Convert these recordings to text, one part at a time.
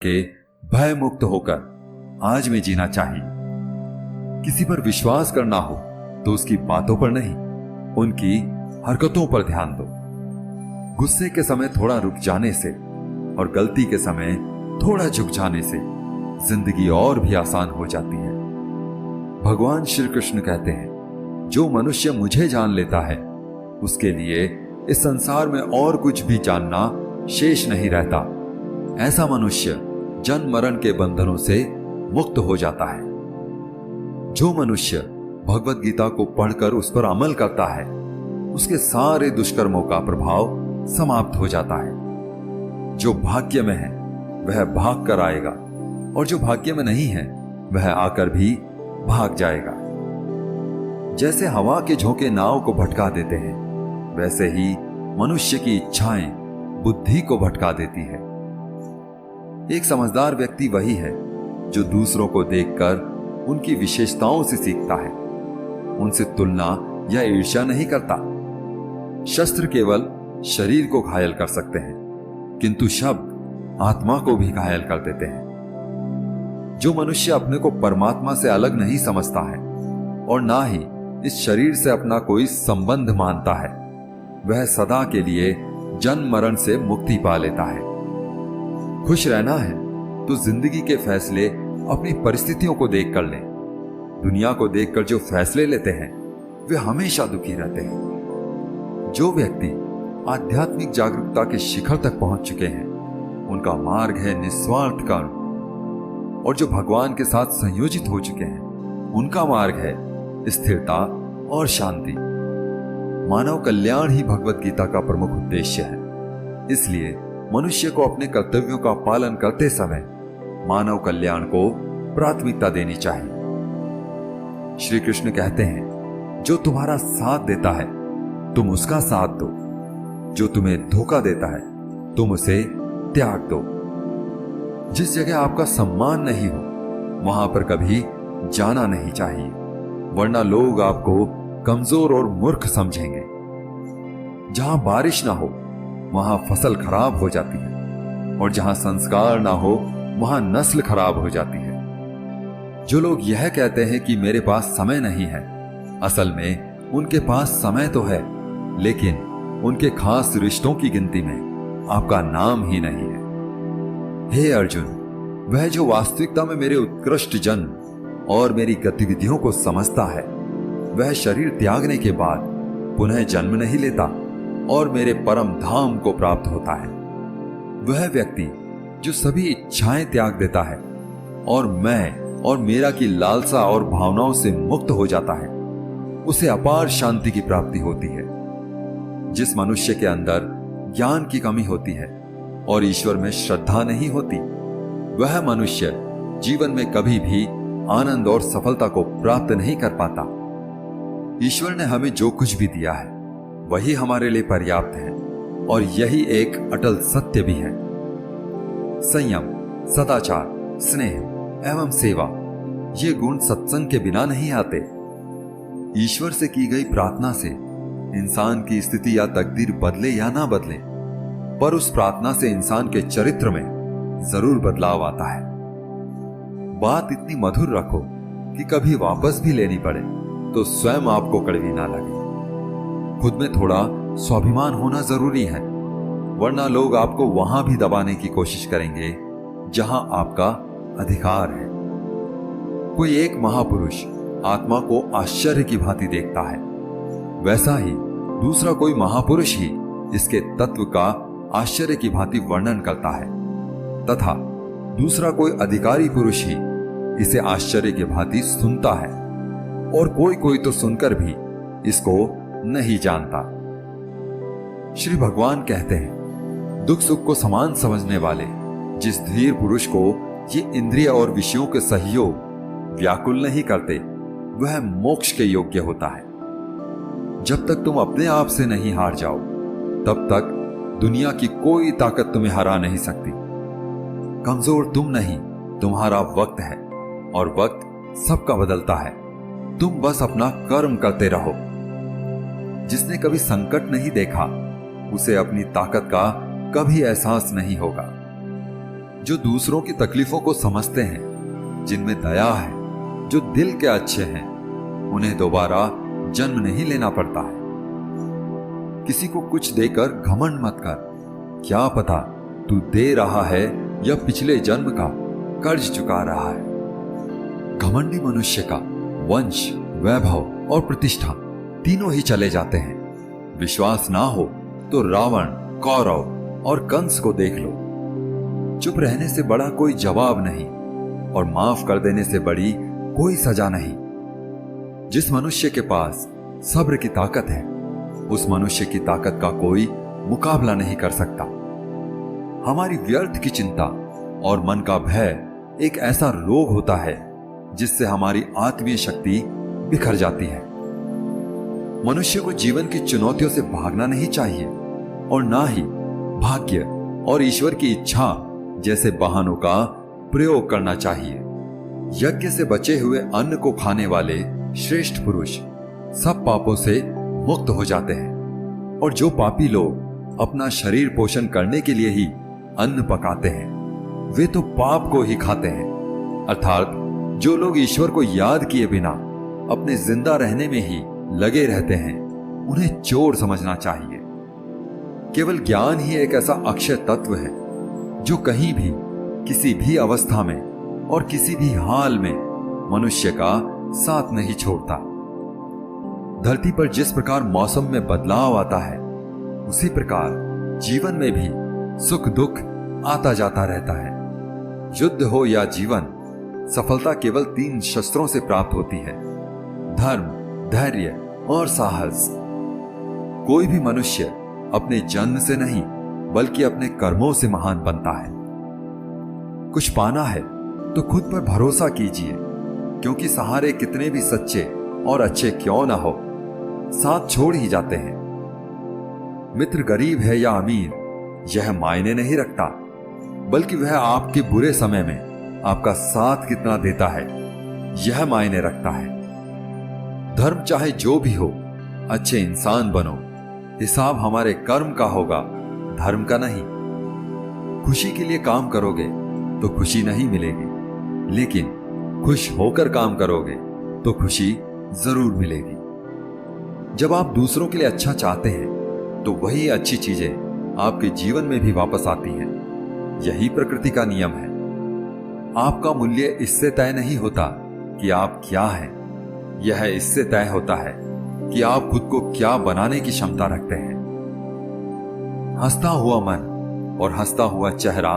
के भय मुक्त होकर आज में जीना चाहिए। किसी पर विश्वास करना हो तो उसकी बातों पर नहीं, उनकी हरकतों पर ध्यान दो। गुस्से के समय थोड़ा रुक जाने से और गलती के समय थोड़ा झुक जाने से जिंदगी और भी आसान हो जाती है। भगवान श्री कृष्ण कहते हैं, जो मनुष्य मुझे जान लेता है उसके लिए इस संसार में और कुछ भी जानना शेष नहीं रहता। ऐसा मनुष्य जन्म मरण के बंधनों से मुक्त हो जाता है। जो मनुष्य भगवत गीता को पढ़कर उस पर अमल करता है उसके सारे दुष्कर्मों का प्रभाव समाप्त हो जाता है। जो भाग्य में है वह भाग कर आएगा और जो भाग्य में नहीं है वह आकर भी भाग जाएगा। जैसे हवा के झोंके नाव को भटका देते हैं, वैसे ही मनुष्य की इच्छाएं बुद्धि को भटका देती है। एक समझदार व्यक्ति वही है जो दूसरों को देखकर उनकी विशेषताओं से सीखता है, उनसे तुलना या ईर्ष्या नहीं करता। शस्त्र केवल शरीर को घायल कर सकते हैं, किंतु शब्द आत्मा को भी घायल कर देते हैं। जो मनुष्य अपने को परमात्मा से अलग नहीं समझता है और ना ही इस शरीर से अपना कोई संबंध मानता है, वह सदा के लिए जन्म मरण से मुक्ति पा लेता है। खुश रहना है तो जिंदगी के फैसले अपनी परिस्थितियों को देखकर लें। दुनिया को देखकर जो फैसले लेते हैं वे हमेशा दुखी रहते हैं। जो व्यक्ति आध्यात्मिक जागरूकता के शिखर तक पहुंच चुके हैं उनका मार्ग है निस्वार्थ कर्म, और जो भगवान के साथ संयोजित हो चुके हैं उनका मार्ग है स्थिरता और शांति। मानव कल्याण ही भगवत गीता का प्रमुख उद्देश्य है। इसलिए मनुष्य को अपने कर्तव्यों का पालन करते समय मानव कल्याण को प्राथमिकता देनी चाहिए। श्री कृष्ण कहते हैं, जो तुम्हारा साथ देता है तुम उसका साथ दो, जो तुम्हें धोखा देता है तुम उसे त्याग दो। जिस जगह आपका सम्मान नहीं हो वहां पर कभी जाना नहीं चाहिए, वरना लोग आपको कमजोर और मूर्ख समझेंगे। जहां बारिश ना हो वहां फसल खराब हो जाती है और जहां संस्कार ना हो वहां नस्ल खराब हो जाती है। जो लोग यह कहते हैं कि मेरे पास समय नहीं है, असल में उनके पास समय तो है, लेकिन उनके खास रिश्तों की गिनती में आपका नाम ही नहीं है। हे अर्जुन, वह जो वास्तविकता में मेरे उत्कृष्ट जन्म और मेरी गतिविधियों को समझता है, वह शरीर त्यागने के बाद पुनः जन्म नहीं लेता और मेरे परम धाम को प्राप्त होता है। वह व्यक्ति जो सभी इच्छाएं त्याग देता है और मैं और मेरा की लालसा और भावनाओं से मुक्त हो जाता है, उसे अपार शांति की प्राप्ति होती है। जिस मनुष्य के अंदर ज्ञान की कमी होती है और ईश्वर में श्रद्धा नहीं होती, वह मनुष्य जीवन में कभी भी आनंद और सफलता को प्राप्त नहीं कर पाता। ईश्वर ने हमें जो कुछ भी दिया है वही हमारे लिए पर्याप्त है और यही एक अटल सत्य भी है। संयम, सदाचार, स्नेह एवं सेवा, ये गुण सत्संग के बिना नहीं आते। ईश्वर से की गई प्रार्थना से इंसान की स्थिति या तकदीर बदले या ना बदले, पर उस प्रार्थना से इंसान के चरित्र में जरूर बदलाव आता है। बात इतनी मधुर रखो कि कभी वापस भी लेनी पड़े तो स्वयं आपको कड़वी ना लगे। खुद में थोड़ा स्वाभिमान होना जरूरी है, वरना लोग आपको वहां भी दबाने की कोशिश करेंगे जहां आपका अधिकार है। कोई एक महापुरुष आत्मा को आश्चर्य की भांति देखता है, वैसा ही दूसरा कोई महापुरुष ही इसके तत्व का आश्चर्य की भांति वर्णन करता है, तथा दूसरा कोई अधिकारी पुरुष ही इसे आश्चर्य की भांति सुनता है, और कोई कोई तो सुनकर भी इसको नहीं जानता। श्री भगवान कहते हैं, दुख सुख को समान समझने वाले जिस धीर पुरुष को ये इंद्रिय और विषयों के सहयोग व्याकुल नहीं करते, वह मोक्ष के योग्य होता है। जब तक तुम अपने आप से नहीं हार जाओ, तब तक दुनिया की कोई ताकत तुम्हें हरा नहीं सकती। कमजोर तुम नहीं, तुम्हारा वक्त है, और वक्त सबका बदलता है। तुम बस अपना कर्म करते रहो। जिसने कभी संकट नहीं देखा, उसे अपनी ताकत का कभी एहसास नहीं होगा। जो दूसरों की तकलीफों को समझते हैं, जिनमें दया है, जो दिल के अच्छे हैं, उन्हें दोबारा जन्म नहीं लेना पड़ता है। किसी को कुछ देकर घमंड मत कर। क्या पता तू दे रहा है या पिछले जन्म का कर्ज चुका रहा है। घमंडी मनुष्य का वंश, वैभव और प्रतिष्ठा तीनों ही चले जाते हैं। विश्वास ना हो तो रावण, कौरव और कंस को देख लो। चुप रहने से बड़ा कोई जवाब नहीं और माफ कर देने से बड़ी कोई सजा नहीं। जिस मनुष्य के पास सब्र की ताकत है, उस मनुष्य की ताकत का कोई मुकाबला नहीं कर सकता। हमारी व्यर्थ की चिंता और मन का भय एक ऐसा रोग होता है जिससे हमारी आत्मीय शक्ति बिखर जाती है। मनुष्य को जीवन की चुनौतियों से भागना नहीं चाहिए और ना ही भाग्य और ईश्वर की इच्छा जैसे बहानों का प्रयोग करना चाहिए। यज्ञ से बचे हुए अन्न को खाने वाले श्रेष्ठ पुरुष सब पापों से मुक्त हो जाते हैं, और जो पापी लोग अपना शरीर पोषण करने के लिए ही अन्न पकाते हैं, वे तो पाप को ही खाते हैं। अर्थात जो लोग ईश्वर को याद किए बिना अपने जिंदा रहने में ही लगे रहते हैं, उन्हें चोर समझना चाहिए। केवल ज्ञान ही एक ऐसा अक्षय तत्व है जो कहीं भी, किसी भी अवस्था में और किसी भी हाल में मनुष्य का साथ नहीं छोड़ता। धरती पर जिस प्रकार मौसम में बदलाव आता है, उसी प्रकार जीवन में भी सुख दुख आता जाता रहता है। युद्ध हो या जीवन, सफलता केवल 3 शस्त्रों से प्राप्त होती है: धर्म, धैर्य और साहस। कोई भी मनुष्य अपने जन्म से नहीं बल्कि अपने कर्मों से महान बनता है। कुछ पाना है तो खुद पर भरोसा कीजिए, क्योंकि सहारे कितने भी सच्चे और अच्छे क्यों ना हो, साथ छोड़ ही जाते हैं। मित्र गरीब है या अमीर, यह मायने नहीं रखता, बल्कि वह आपके बुरे समय में आपका साथ कितना देता है, यह मायने रखता है। धर्म चाहे जो भी हो, अच्छे इंसान बनो। हिसाब हमारे कर्म का होगा, धर्म का नहीं। खुशी के लिए काम करोगे तो खुशी नहीं मिलेगी, लेकिन खुश होकर काम करोगे तो खुशी जरूर मिलेगी। जब आप दूसरों के लिए अच्छा चाहते हैं तो वही अच्छी चीजें आपके जीवन में भी वापस आती हैं। यही प्रकृति का नियम है। आपका मूल्य इससे तय नहीं होता कि आप क्या हैं, यह इससे तय होता है कि आप खुद को क्या बनाने की क्षमता रखते हैं। हंसता हुआ मन और हंसता हुआ चेहरा,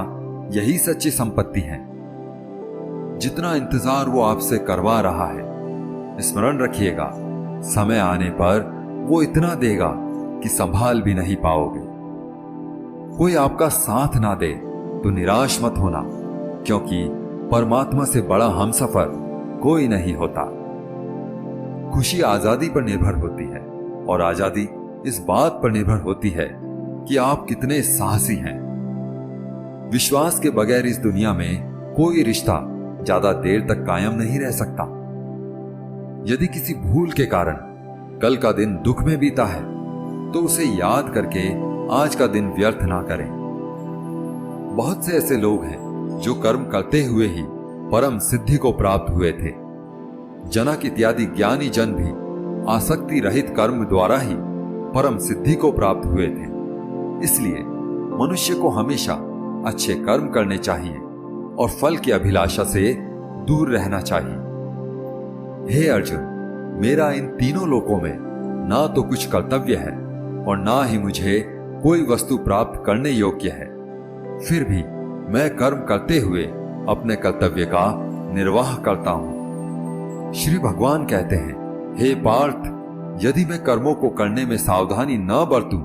यही सच्ची संपत्ति है। जितना इंतजार वो आपसे करवा रहा है, स्मरण रखिएगा, समय आने पर वो इतना देगा कि संभाल भी नहीं पाओगे। कोई आपका साथ ना दे तो निराश मत होना, क्योंकि परमात्मा से बड़ा हमसफर कोई नहीं होता। खुशी आजादी पर निर्भर होती है और आजादी इस बात पर निर्भर होती है कि आप कितने साहसी हैं। विश्वास के बगैर इस दुनिया में कोई रिश्ता ज्यादा देर तक कायम नहीं रह सकता। यदि किसी भूल के कारण कल का दिन दुख में बीता है, तो उसे याद करके आज का दिन व्यर्थ ना करें। बहुत से ऐसे लोग हैं जो कर्म करते हुए ही परम सिद्धि को प्राप्त हुए थे। जनक इत्यादि ज्ञानी जन भी आसक्ति रहित कर्म द्वारा ही परम सिद्धि को प्राप्त हुए थे। इसलिए मनुष्य को हमेशा अच्छे कर्म करने चाहिए और फल की अभिलाषा से दूर रहना चाहिए। हे अर्जुन, मेरा इन तीनों लोकों में ना तो कुछ कर्तव्य है और ना ही मुझे कोई वस्तु प्राप्त करने योग्य है। फिर भी मैं कर्म करते हुए अपने कर्तव्य का निर्वाह करता हूं। श्री भगवान कहते हैं, हे पार्थ, यदि मैं कर्मों को करने में सावधानी न बरतूं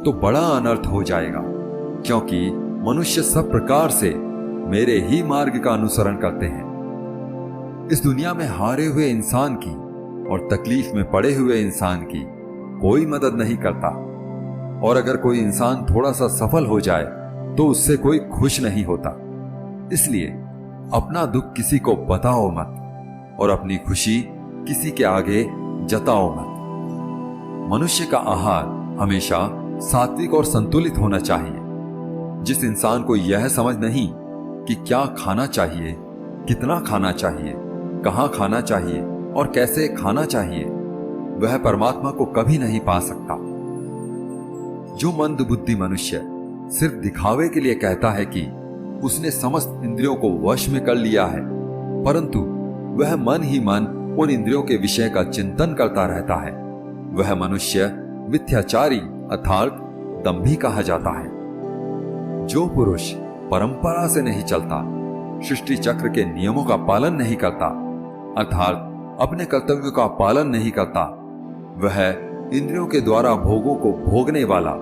तो बड़ा अनर्थ हो जाएगा, क्योंकि मनुष्य सब प्रकार से मेरे ही मार्ग का अनुसरण करते हैं। इस दुनिया में हारे हुए इंसान की और तकलीफ में पड़े हुए इंसान की कोई मदद नहीं करता, और अगर कोई इंसान थोड़ा सा सफल हो जाए तो उससे कोई खुश नहीं होता। इसलिए अपना दुख किसी को बताओ मत और अपनी खुशी किसी के आगे जताओ मत। मनुष्य का आहार हमेशा सात्विक और संतुलित होना चाहिए। जिस इंसान को यह समझ नहीं कि क्या खाना चाहिए, कितना खाना चाहिए, कहां खाना चाहिए और कैसे खाना चाहिए, वह परमात्मा को कभी नहीं पा सकता। जो मंदबुद्धि मनुष्य सिर्फ दिखावे के लिए कहता है कि उसने समस्त इंद्रियों को वश में कर लिया है, परंतु वह मन ही मन उन इंद्रियों के विषय का चिंतन करता रहता है, वह मनुष्य मिथ्याचारी अर्थात दंभी कहा जाता है। जो पुरुष परंपरा से नहीं चलता, सृष्टि चक्र के नियमों का पालन नहीं करता, अर्थात अपने कर्तव्यों का पालन नहीं करता, वह इंद्रियों के द्वारा भोगों को भोगने वाला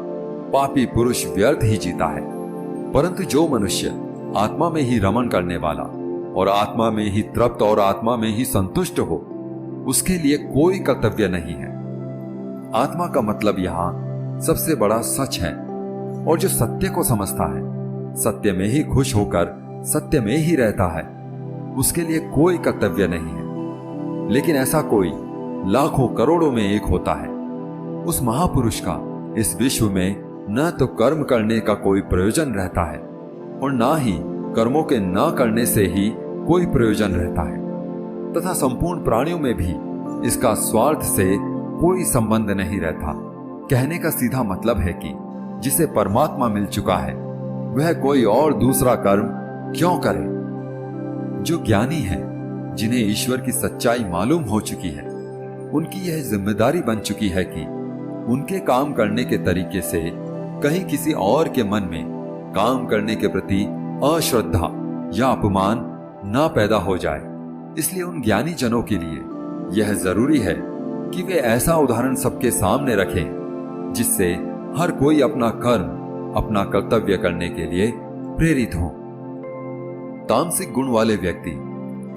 पापी पुरुष व्यर्थ ही जीता है। परंतु जो मनुष्य आत्मा में ही रमण करने वाला और आत्मा में ही तृप्त और आत्मा में ही संतुष्ट हो, उसके लिए कोई कर्तव्य नहीं है। आत्मा का मतलब यहां सबसे बड़ा सच है, और जो सत्य को समझता है, सत्य में ही खुश होकर सत्य में ही रहता है, उसके लिए कोई कर्तव्य नहीं है। लेकिन ऐसा कोई लाखों करोड़ों में एक होता है। उस महापुरुष का इस विश्व में न तो कर्म करने का कोई प्रयोजन रहता है और ना ही कर्मों के न करने से ही कोई प्रयोजन रहता है, तथा संपूर्ण प्राणियों में भी इसका स्वार्थ से कोई संबंध नहीं रहता। कहने का सीधा मतलब है कि जिसे परमात्मा मिल चुका है, वह कोई और दूसरा कर्म क्यों करे। जो ज्ञानी है, जिन्हें ईश्वर की सच्चाई मालूम हो चुकी है, उनकी यह जिम्मेदारी बन चुकी है कि उनके काम करने के तरीके से कहीं किसी और के मन में काम करने के प्रति अश्रद्धा या अपमान ना पैदा हो जाए। इसलिए उन ज्ञानी जनों के लिए यह जरूरी है कि वे ऐसा उदाहरण सबके सामने रखें जिससे हर कोई अपना कर्म, अपना कर्तव्य करने के लिए प्रेरित हो। तामसिक गुण वाले व्यक्ति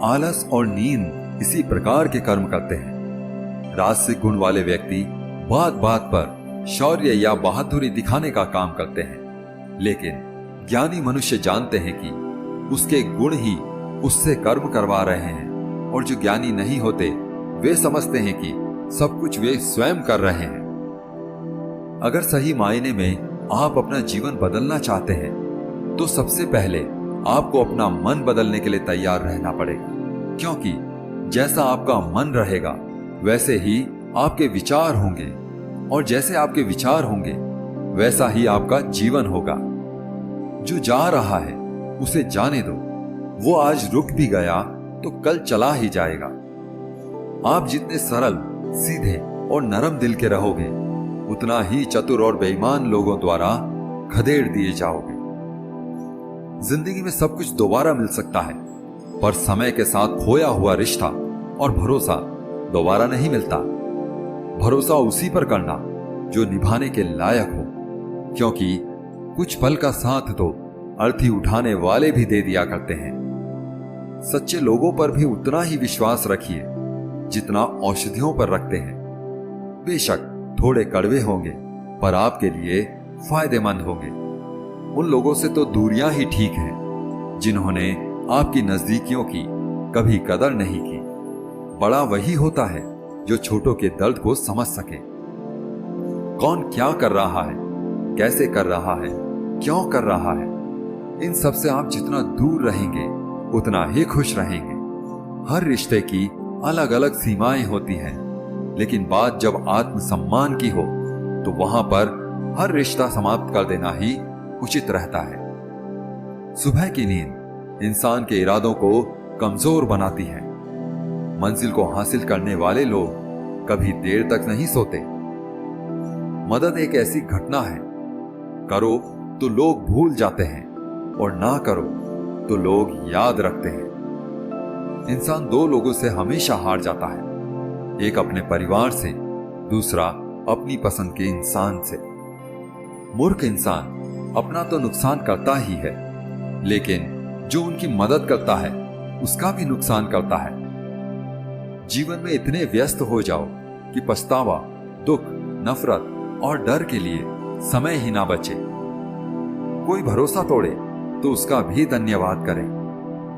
आलस और नींद इसी प्रकार के कर्म करते हैं। राजसिक गुण वाले व्यक्ति बात बात पर शौर्य या बहादुरी दिखाने का काम करते हैं। लेकिन ज्ञानी मनुष्य जानते हैं कि उसके गुण ही उससे कर्म करवा रहे हैं, और जो ज्ञानी नहीं होते, वे समझते हैं कि सब कुछ वे स्वयं कर रहे हैं। अगर सही मायने में आप अपना जीवन बदलना चाहते हैं, तो सबसे पहले आपको अपना मन बदलने के लिए तैयार रहना पड़ेगा, क्योंकि जैसा आपका मन रहेगा वैसे ही आपके विचार होंगे, और जैसे आपके विचार होंगे वैसा ही आपका जीवन होगा। जो जा रहा है उसे जाने दो, वो आज रुक भी गया तो कल चला ही जाएगा। आप जितने सरल, सीधे और नरम दिल के रहोगे, उतना ही चतुर और बेईमान लोगों द्वारा खदेड़ दिए जाओगे। जिंदगी में सब कुछ दोबारा मिल सकता है, पर समय के साथ खोया हुआ रिश्ता और भरोसा दोबारा नहीं मिलता। भरोसा उसी पर करना जो निभाने के लायक हो, क्योंकि कुछ पल का साथ तो अर्थी उठाने वाले भी दे दिया करते हैं। सच्चे लोगों पर भी उतना ही विश्वास रखिए जितना औषधियों पर रखते हैं। बेशक थोड़े कड़वे होंगे, पर आपके लिए फायदेमंद होंगे। उन लोगों से तो दूरियां ही ठीक हैं जिन्होंने आपकी नजदीकियों की कभी कदर नहीं की। बड़ा वही होता है जो छोटों के दर्द को समझ सके। कौन क्या कर रहा है, कैसे कर रहा है, क्यों कर रहा है, इन सब से आप जितना दूर रहेंगे उतना ही खुश रहेंगे। हर रिश्ते की अलग अलग सीमाएं होती हैं, लेकिन बात जब आत्मसम्मान की हो तो वहां पर हर रिश्ता समाप्त कर देना ही उचित रहता है। सुबह की नींद इंसान के इरादों को कमजोर बनाती है। मंजिल को हासिल करने वाले लोग कभी देर तक नहीं सोते। मदद एक ऐसी घटना है, करो तो लोग भूल जाते हैं और ना करो तो लोग याद रखते हैं। इंसान दो लोगों से हमेशा हार जाता है, एक अपने परिवार से, दूसरा अपनी पसंद के इंसान से। मूर्ख इंसान अपना तो नुकसान करता ही है, लेकिन जो उनकी मदद करता है उसका भी नुकसान करता है। जीवन में इतने व्यस्त हो जाओ कि पछतावा, दुख, नफरत और डर के लिए समय ही ना बचे। कोई भरोसा तोड़े तो उसका भी धन्यवाद करें,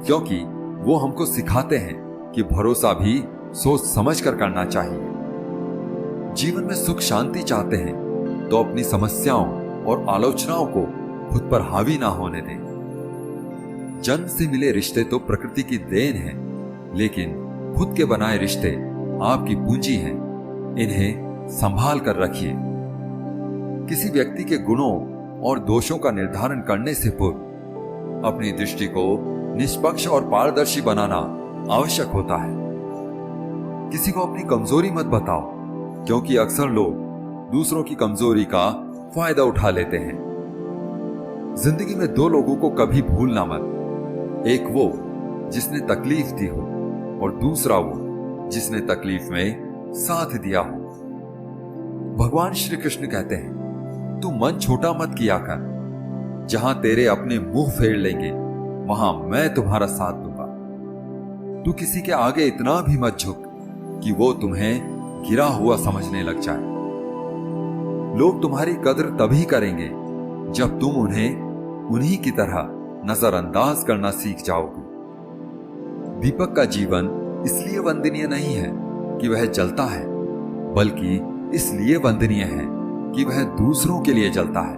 क्योंकि वो हमको सिखाते हैं कि भरोसा भी सोच समझ कर करना चाहिए। जीवन में सुख शांति चाहते हैं तो अपनी समस्याओं और आलोचनाओं को खुद पर हावी ना होने दें। जन्म से मिले रिश्ते तो प्रकृति की देन है, लेकिन खुद के बनाए रिश्ते आपकी पूंजी हैं। इन्हें संभाल कर रखिए। किसी व्यक्ति के गुणों और दोषों का निर्धारण करने से पूर्व अपनी दृष्टि को निष्पक्ष और पारदर्शी बनाना आवश्यक होता है। किसी को अपनी कमजोरी मत बताओ, क्योंकि अक्सर लोग दूसरों की कमजोरी का फायदा उठा लेते हैं। जिंदगी में दो लोगों को कभी भूलना मत, एक वो जिसने तकलीफ दी हो और दूसरा वो जिसने तकलीफ में साथ दिया हो। भगवान श्री कृष्ण कहते हैं, तू मन छोटा मत किया कर, जहां तेरे अपने मुंह फेर लेंगे वहां मैं तुम्हारा साथ दूंगा। तू किसी के आगे इतना भी मत झुक कि वो तुम्हें गिरा हुआ समझने लग जाए। लोग तुम्हारी कदर तभी करेंगे जब तुम उन्हें उन्हीं की तरह नजरअंदाज करना सीख जाओगे। दीपक का जीवन इसलिए वंदनीय नहीं है कि वह जलता है, बल्कि इसलिए वंदनीय है कि वह दूसरों के लिए जलता है,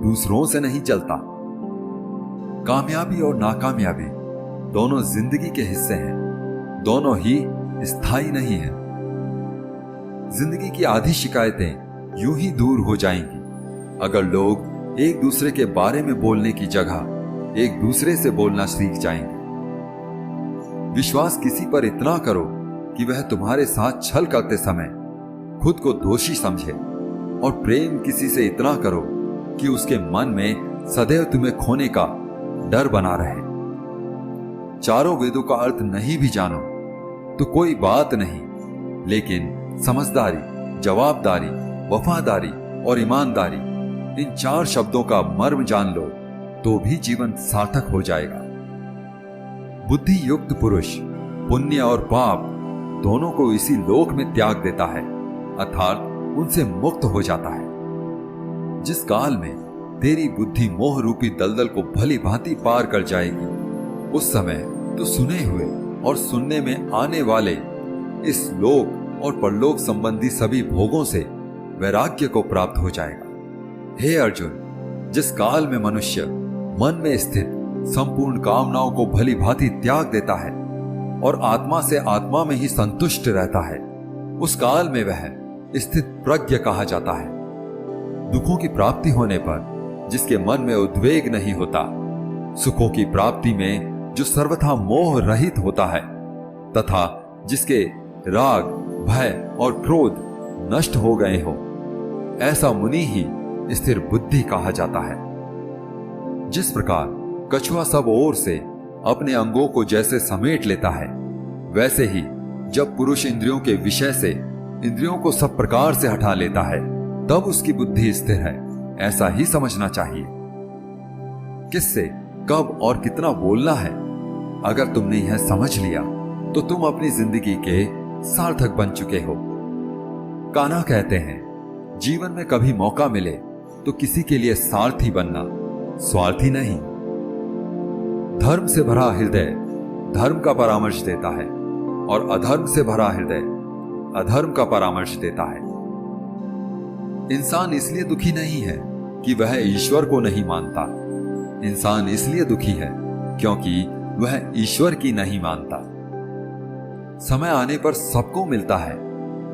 दूसरों से नहीं जलता। कामयाबी और नाकामयाबी दोनों जिंदगी के हिस्से हैं, दोनों ही स्थायी नहीं है। जिंदगी की आधी शिकायतें यूं ही दूर हो जाएंगी अगर लोग एक दूसरे के बारे में बोलने की जगह एक दूसरे से बोलना सीख जाएंगे। विश्वास किसी पर इतना करो कि वह तुम्हारे साथ छल करते समय खुद को दोषी समझे, और प्रेम किसी से इतना करो कि उसके मन में सदैव तुम्हें खोने का डर बना रहे। चारों वेदों का अर्थ नहीं भी जानो तो कोई बात नहीं, लेकिन समझदारी, जवाबदारी, वफादारी और ईमानदारी, इन 4 शब्दों का मर्म जान लो तो भी जीवन सार्थक हो जाएगा। बुद्धि युक्त पुरुष पुण्य और पाप दोनों को इसी लोक में त्याग देता है, अर्थात उनसे मुक्त हो जाता है। जिस काल में तेरी बुद्धि मोह रूपी दलदल को भली भांति पार कर जाएगी, उस समय तो सुने हुए और सुनने में आने वाले इस लोक और परलोक संबंधी सभी भोगों से वैराग्य को प्राप्त हो जाएगा। हे अर्जुन, जिस काल में मनुष्य मन में स्थित संपूर्ण कामनाओं को भली भांति त्याग देता है और आत्मा से आत्मा में ही संतुष्ट रहता है, उस काल में वह स्थित प्रज्ञ कहा जाता है। दुखों की प्राप्ति होने पर जिसके मन में उद्वेग नहीं होता, सुखों की प्राप्ति में जो सर्वथा मोह रहित होता है, तथा जिसके राग, भय और क्रोध नष्ट हो गए हो, ऐसा मुनि ही स्थिर बुद्धि कहा जाता है। जिस प्रकार कछुआ सब ओर से अपने अंगों को जैसे समेट लेता है, वैसे ही जब पुरुष इंद्रियों के विषय से इंद्रियों को सब प्रकार से हटा लेता है, तब उसकी बुद्धि स्थिर है, ऐसा ही समझना चाहिए। किससे कब और कितना बोलना है, अगर तुमने यह समझ लिया तो तुम अपनी जिंदगी के सार्थक बन चुके हो। कान्हा कहते हैं, जीवन में कभी मौका मिले तो किसी के लिए सारथी बनना, स्वार्थी नहीं। धर्म से भरा हृदय धर्म का परामर्श देता है, और अधर्म से भरा हृदय अधर्म का परामर्श देता है। इंसान इसलिए दुखी नहीं है कि वह ईश्वर को नहीं मानता, इंसान इसलिए दुखी है क्योंकि वह ईश्वर की नहीं मानता। समय आने पर सबको मिलता है,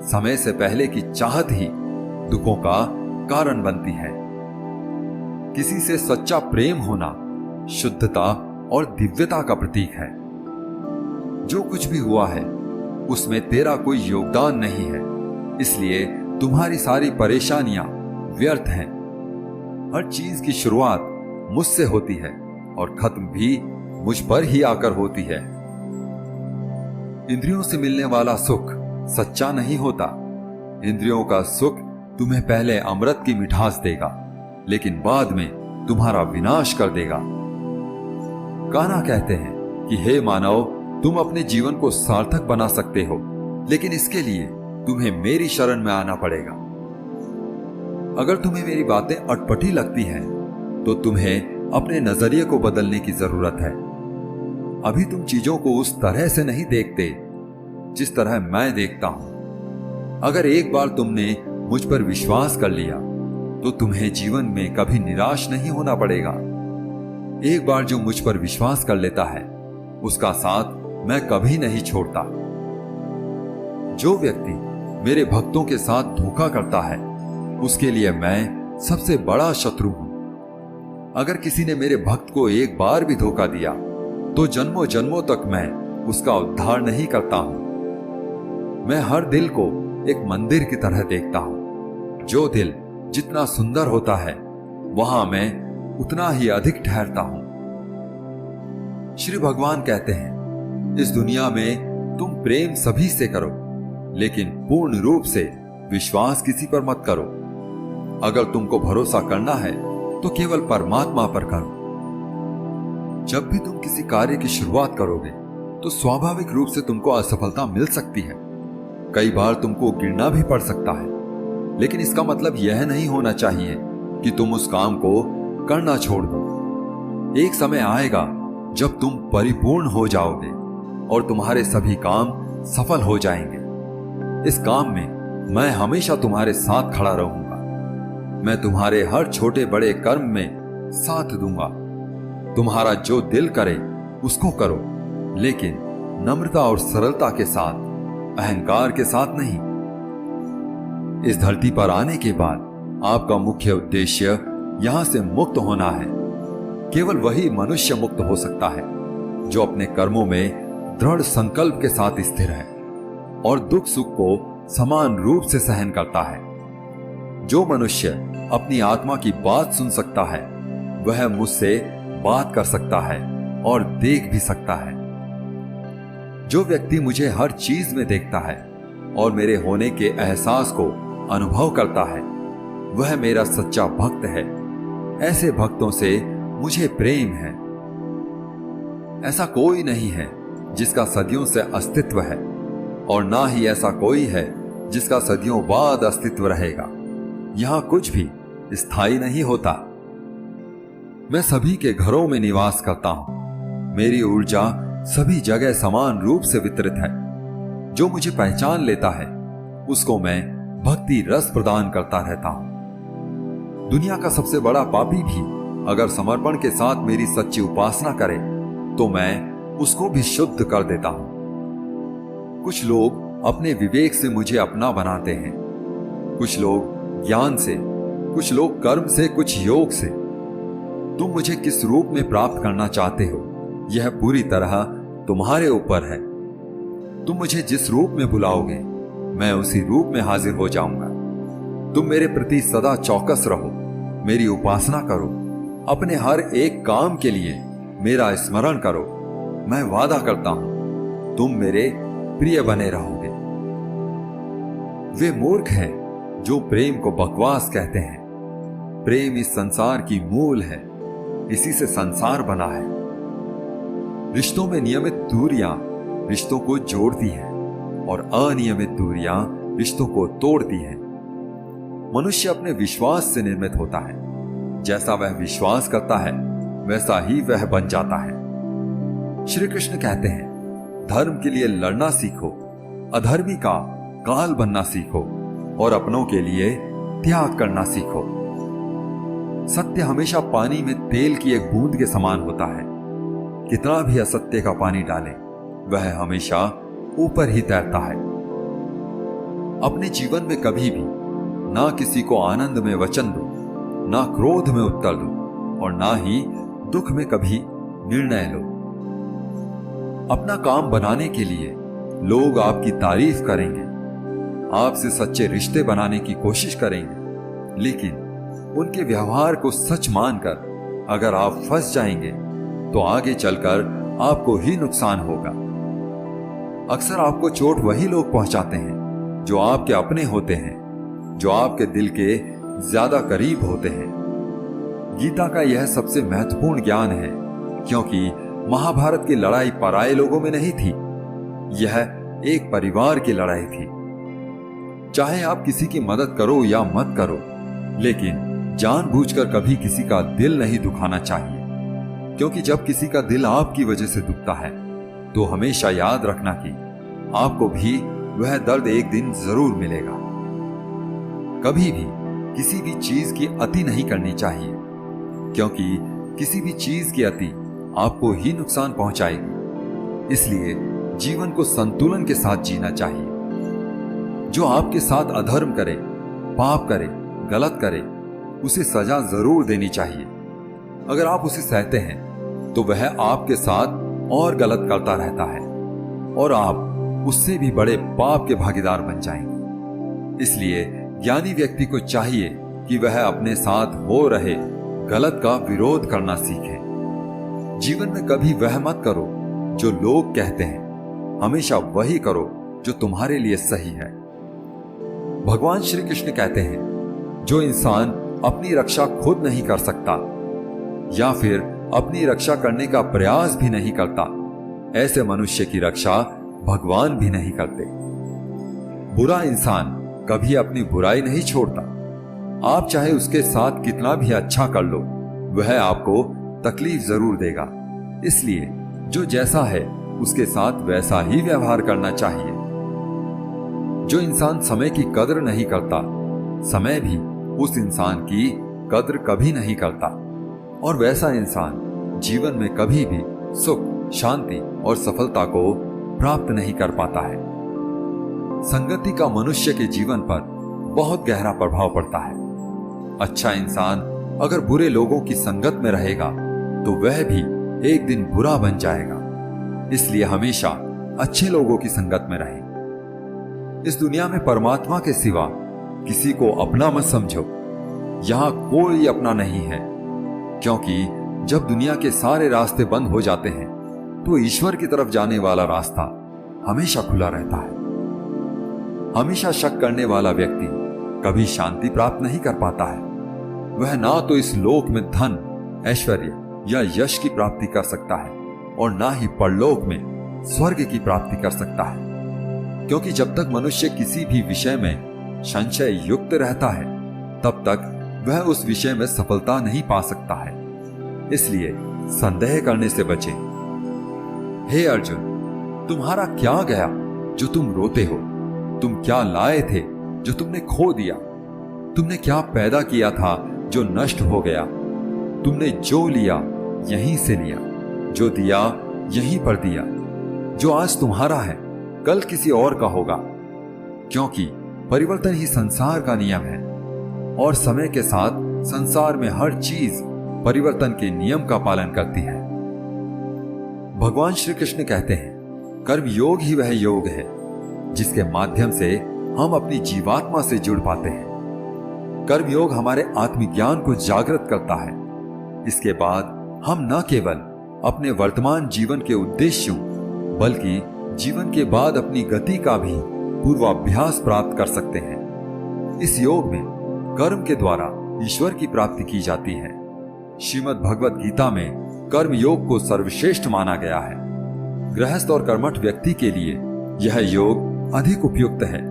समय से पहले की चाहत ही दुखों का कारण बनती है। किसी से सच्चा प्रेम होना शुद्धता और दिव्यता का प्रतीक है। जो कुछ भी हुआ है उसमें तेरा कोई योगदान नहीं है, इसलिए तुम्हारी सारी परेशानियां व्यर्थ हैं। हर चीज की शुरुआत मुझसे होती है और खत्म भी मुझ पर ही आकर होती है। इंद्रियों से मिलने वाला सुख सच्चा नहीं होता। इंद्रियों का सुख तुम्हें पहले अमृत की मिठास देगा, लेकिन बाद में तुम्हारा विनाश कर देगा। कान्हा कहते हैं कि हे मानव, तुम अपने जीवन को सार्थक बना सकते हो, लेकिन इसके लिए तुम्हें मेरी शरण में आना पड़ेगा। अगर तुम्हें मेरी बातें अटपटी लगती हैं, तो तुम्हें अपने नजरिए को बदलने की जरूरत है। अभी तुम चीजों को उस तरह से नहीं देखते जिस तरह मैं देखता हूं। अगर एक बार तुमने मुझ पर विश्वास कर लिया तो तुम्हें जीवन में कभी निराश नहीं होना पड़ेगा। एक बार जो मुझ पर विश्वास कर लेता है उसका साथ मैं कभी नहीं छोड़ता। जो व्यक्ति मेरे भक्तों के साथ धोखा करता है उसके लिए मैं सबसे बड़ा शत्रु हूं। अगर किसी ने मेरे भक्त को एक बार भी धोखा दिया तो जन्मों जन्मों तक मैं उसका उद्धार नहीं करता हूं। मैं हर दिल को एक मंदिर की तरह देखता हूं। जो दिल जितना सुंदर होता है वहां मैं उतना ही अधिक ठहरता हूं। श्री भगवान कहते हैं, इस दुनिया में तुम प्रेम सभी से करो, लेकिन पूर्ण रूप से विश्वास किसी पर मत करो। अगर तुमको भरोसा करना है तो केवल परमात्मा पर करो। जब भी तुम किसी कार्य की शुरुआत करोगे तो स्वाभाविक रूप से तुमको असफलता मिल सकती है। कई बार तुमको गिरना भी पड़ सकता है, लेकिन इसका मतलब यह नहीं होना चाहिए कि तुम उस काम को करना छोड़ दो। एक समय आएगा जब तुम परिपूर्ण हो जाओगे और तुम्हारे सभी काम सफल हो जाएंगे। इस काम में मैं हमेशा तुम्हारे साथ खड़ा रहूंगा। मैं तुम्हारे हर छोटे बड़े कर्म में साथ दूंगा। तुम्हारा जो दिल करे उसको करो, लेकिन नम्रता और सरलता के साथ, अहंकार के साथ नहीं। इस धरती पर आने के बाद आपका मुख्य उद्देश्य यहां से मुक्त होना है। केवल वही मनुष्य मुक्त हो सकता है जो अपने कर्मों में दृढ़ संकल्प के साथ स्थिर है और दुख सुख को समान रूप से सहन करता है। जो मनुष्य अपनी आत्मा की बात सुन सकता है वह मुझसे बात कर सकता है और देख भी सकता है। जो व्यक्ति मुझे हर चीज में देखता है और मेरे होने के एहसास को अनुभव करता है वह मेरा सच्चा भक्त है। ऐसे भक्तों से मुझे प्रेम है। ऐसा कोई नहीं है जिसका सदियों से अस्तित्व है और ना ही ऐसा कोई है जिसका सदियों बाद अस्तित्व रहेगा। यहां कुछ भी स्थायी नहीं होता। मैं सभी के घरों में निवास करता हूं। मेरी ऊर्जा सभी जगह समान रूप से वितरित है। जो मुझे पहचान लेता है उसको मैं भक्ति रस प्रदान करता रहता हूं। दुनिया का सबसे बड़ा पापी भी अगर समर्पण के साथ मेरी सच्ची उपासना करे तो मैं उसको भी शुद्ध कर देता हूं। कुछ लोग अपने विवेक से मुझे अपना बनाते हैं, कुछ लोग ज्ञान से, कुछ लोग कर्म से, कुछ योग से। तुम मुझे किस रूप में प्राप्त करना चाहते हो यह पूरी तरह तुम्हारे ऊपर है। तुम मुझे जिस रूप में बुलाओगे मैं उसी रूप में हाजिर हो जाऊंगा। तुम मेरे प्रति सदा चौकस रहो, मेरी उपासना करो, अपने हर एक काम के लिए मेरा स्मरण करो। मैं वादा करता हूं तुम मेरे प्रिय बने रहोगे। वे मूर्ख हैं जो प्रेम को बकवास कहते हैं। प्रेम इस संसार की मूल है, इसी से संसार बना है। रिश्तों में नियमित दूरियां रिश्तों को जोड़ती हैं और अनियमित दूरियां रिश्तों को तोड़ती हैं। मनुष्य अपने विश्वास से निर्मित होता है। जैसा वह विश्वास करता है वैसा ही वह बन जाता है। श्री कृष्ण कहते हैं, धर्म के लिए लड़ना सीखो, अधर्मी का काल बनना सीखो और अपनों के लिए त्याग करना सीखो। सत्य हमेशा पानी में तेल की एक बूंद के समान होता है। कितना भी असत्य का पानी डाले वह हमेशा ऊपर ही तैरता है। अपने जीवन में कभी भी ना किसी को आनंद में वचन दो, ना क्रोध में उत्तर दो और ना ही दुख में कभी निर्णय लो। अपना काम बनाने के लिए लोग आपकी तारीफ करेंगे, आपसे सच्चे रिश्ते बनाने की कोशिश करेंगे, लेकिन उनके व्यवहार को सच मानकर अगर आप फंस जाएंगे तो आगे चलकर आपको ही नुकसान होगा। अक्सर आपको चोट वही लोग पहुंचाते हैं जो आपके अपने होते हैं, जो आपके दिल के ज्यादा करीब होते हैं। गीता का यह सबसे महत्वपूर्ण ज्ञान है, क्योंकि महाभारत की लड़ाई पराये लोगों में नहीं थी, यह एक परिवार की लड़ाई थी। चाहे आप किसी की मदद करो या मत करो, लेकिन जानबूझकर कभी किसी का दिल नहीं दुखाना चाहिए, क्योंकि जब किसी का दिल आपकी वजह से दुखता है तो हमेशा याद रखना कि आपको भी वह दर्द एक दिन जरूर मिलेगा। कभी भी किसी भी चीज की अति नहीं करनी चाहिए, क्योंकि किसी भी चीज की अति आपको ही नुकसान पहुंचाएगी। इसलिए जीवन को संतुलन के साथ जीना चाहिए। जो आपके साथ अधर्म करे, पाप करे, गलत करे, उसे सजा जरूर देनी चाहिए। अगर आप उसे सहते हैं तो वह आपके साथ और गलत करता रहता है और आप उससे भी बड़े पाप के भागीदार बन जाएंगे। इसलिए ज्ञानी व्यक्ति को चाहिए कि वह अपने साथ हो रहे गलत का विरोध करना सीखे। जीवन में कभी वह मत करो जो लोग कहते हैं, हमेशा वही करो जो तुम्हारे लिए सही है। भगवान श्री कृष्ण कहते हैं, जो इंसान अपनी रक्षा खुद नहीं कर सकता या फिर अपनी रक्षा करने का प्रयास भी नहीं करता, ऐसे मनुष्य की रक्षा भगवान भी नहीं करते। बुरा इंसान कभी अपनी बुराई नहीं छोड़ता। आप चाहे उसके साथ कितना भी अच्छा कर लो, वह आपको तकलीफ जरूर देगा। इसलिए जो जैसा है उसके साथ वैसा ही व्यवहार करना चाहिए। जो इंसान समय की कद्र नहीं करता, समय भी उस इंसान की कद्र कभी नहीं करता और वैसा इंसान जीवन में कभी भी सुख, शांति और सफलता को प्राप्त नहीं कर पाता है। संगति का मनुष्य के जीवन पर बहुत गहरा प्रभाव पड़ता है। अच्छा इंसान अगर बुरे लोगों की संगत में रहेगा तो वह भी एक दिन बुरा बन जाएगा। इसलिए हमेशा अच्छे लोगों की संगत में रहें। इस दुनिया में परमात्मा के सिवा किसी को अपना मत समझो। यहां कोई अपना नहीं है, क्योंकि जब दुनिया के सारे रास्ते बंद हो जाते हैं तो ईश्वर की तरफ जाने वाला रास्ता हमेशा खुला रहता है। हमेशा शक करने वाला व्यक्ति कभी शांति प्राप्त नहीं कर पाता है। वह ना तो इस लोक में धन, ऐश्वर्य या यश की प्राप्ति कर सकता है और ना ही परलोक में स्वर्ग की प्राप्ति कर सकता है, क्योंकि जब तक मनुष्य किसी भी विषय में संशय युक्त रहता है तब तक वह उस विषय में सफलता नहीं पा सकता है। इसलिए संदेह करने से बचें। हे अर्जुन, तुम्हारा क्या गया जो तुम रोते हो? तुम क्या लाए थे जो तुमने खो दिया? तुमने क्या पैदा किया था जो नष्ट हो गया? तुमने जो लिया यहीं से लिया, जो दिया यहीं पर दिया। जो आज तुम्हारा है कल किसी और का होगा, क्योंकि परिवर्तन ही संसार का नियम है और समय के साथ संसार में हर चीज परिवर्तन के नियम का पालन करती है। भगवान श्री कृष्ण कहते हैं, कर्म योग ही वह योग है जिसके माध्यम से हम अपनी जीवात्मा से जुड़ पाते हैं। कर्म योग हमारे आत्मज्ञान को जागृत करता है। इसके बाद हम न केवल अपने वर्तमान जीवन के उद्देश्यों बल्कि जीवन के बाद अपनी गति का भी पूर्वाभ्यास प्राप्त कर सकते हैं। इस योग में कर्म के द्वारा ईश्वर की प्राप्ति की जाती है। श्रीमद् भगवत गीता में कर्म योग को सर्वश्रेष्ठ माना गया है। गृहस्थ और कर्मठ व्यक्ति के लिए यह योग अधिक उपयुक्त है।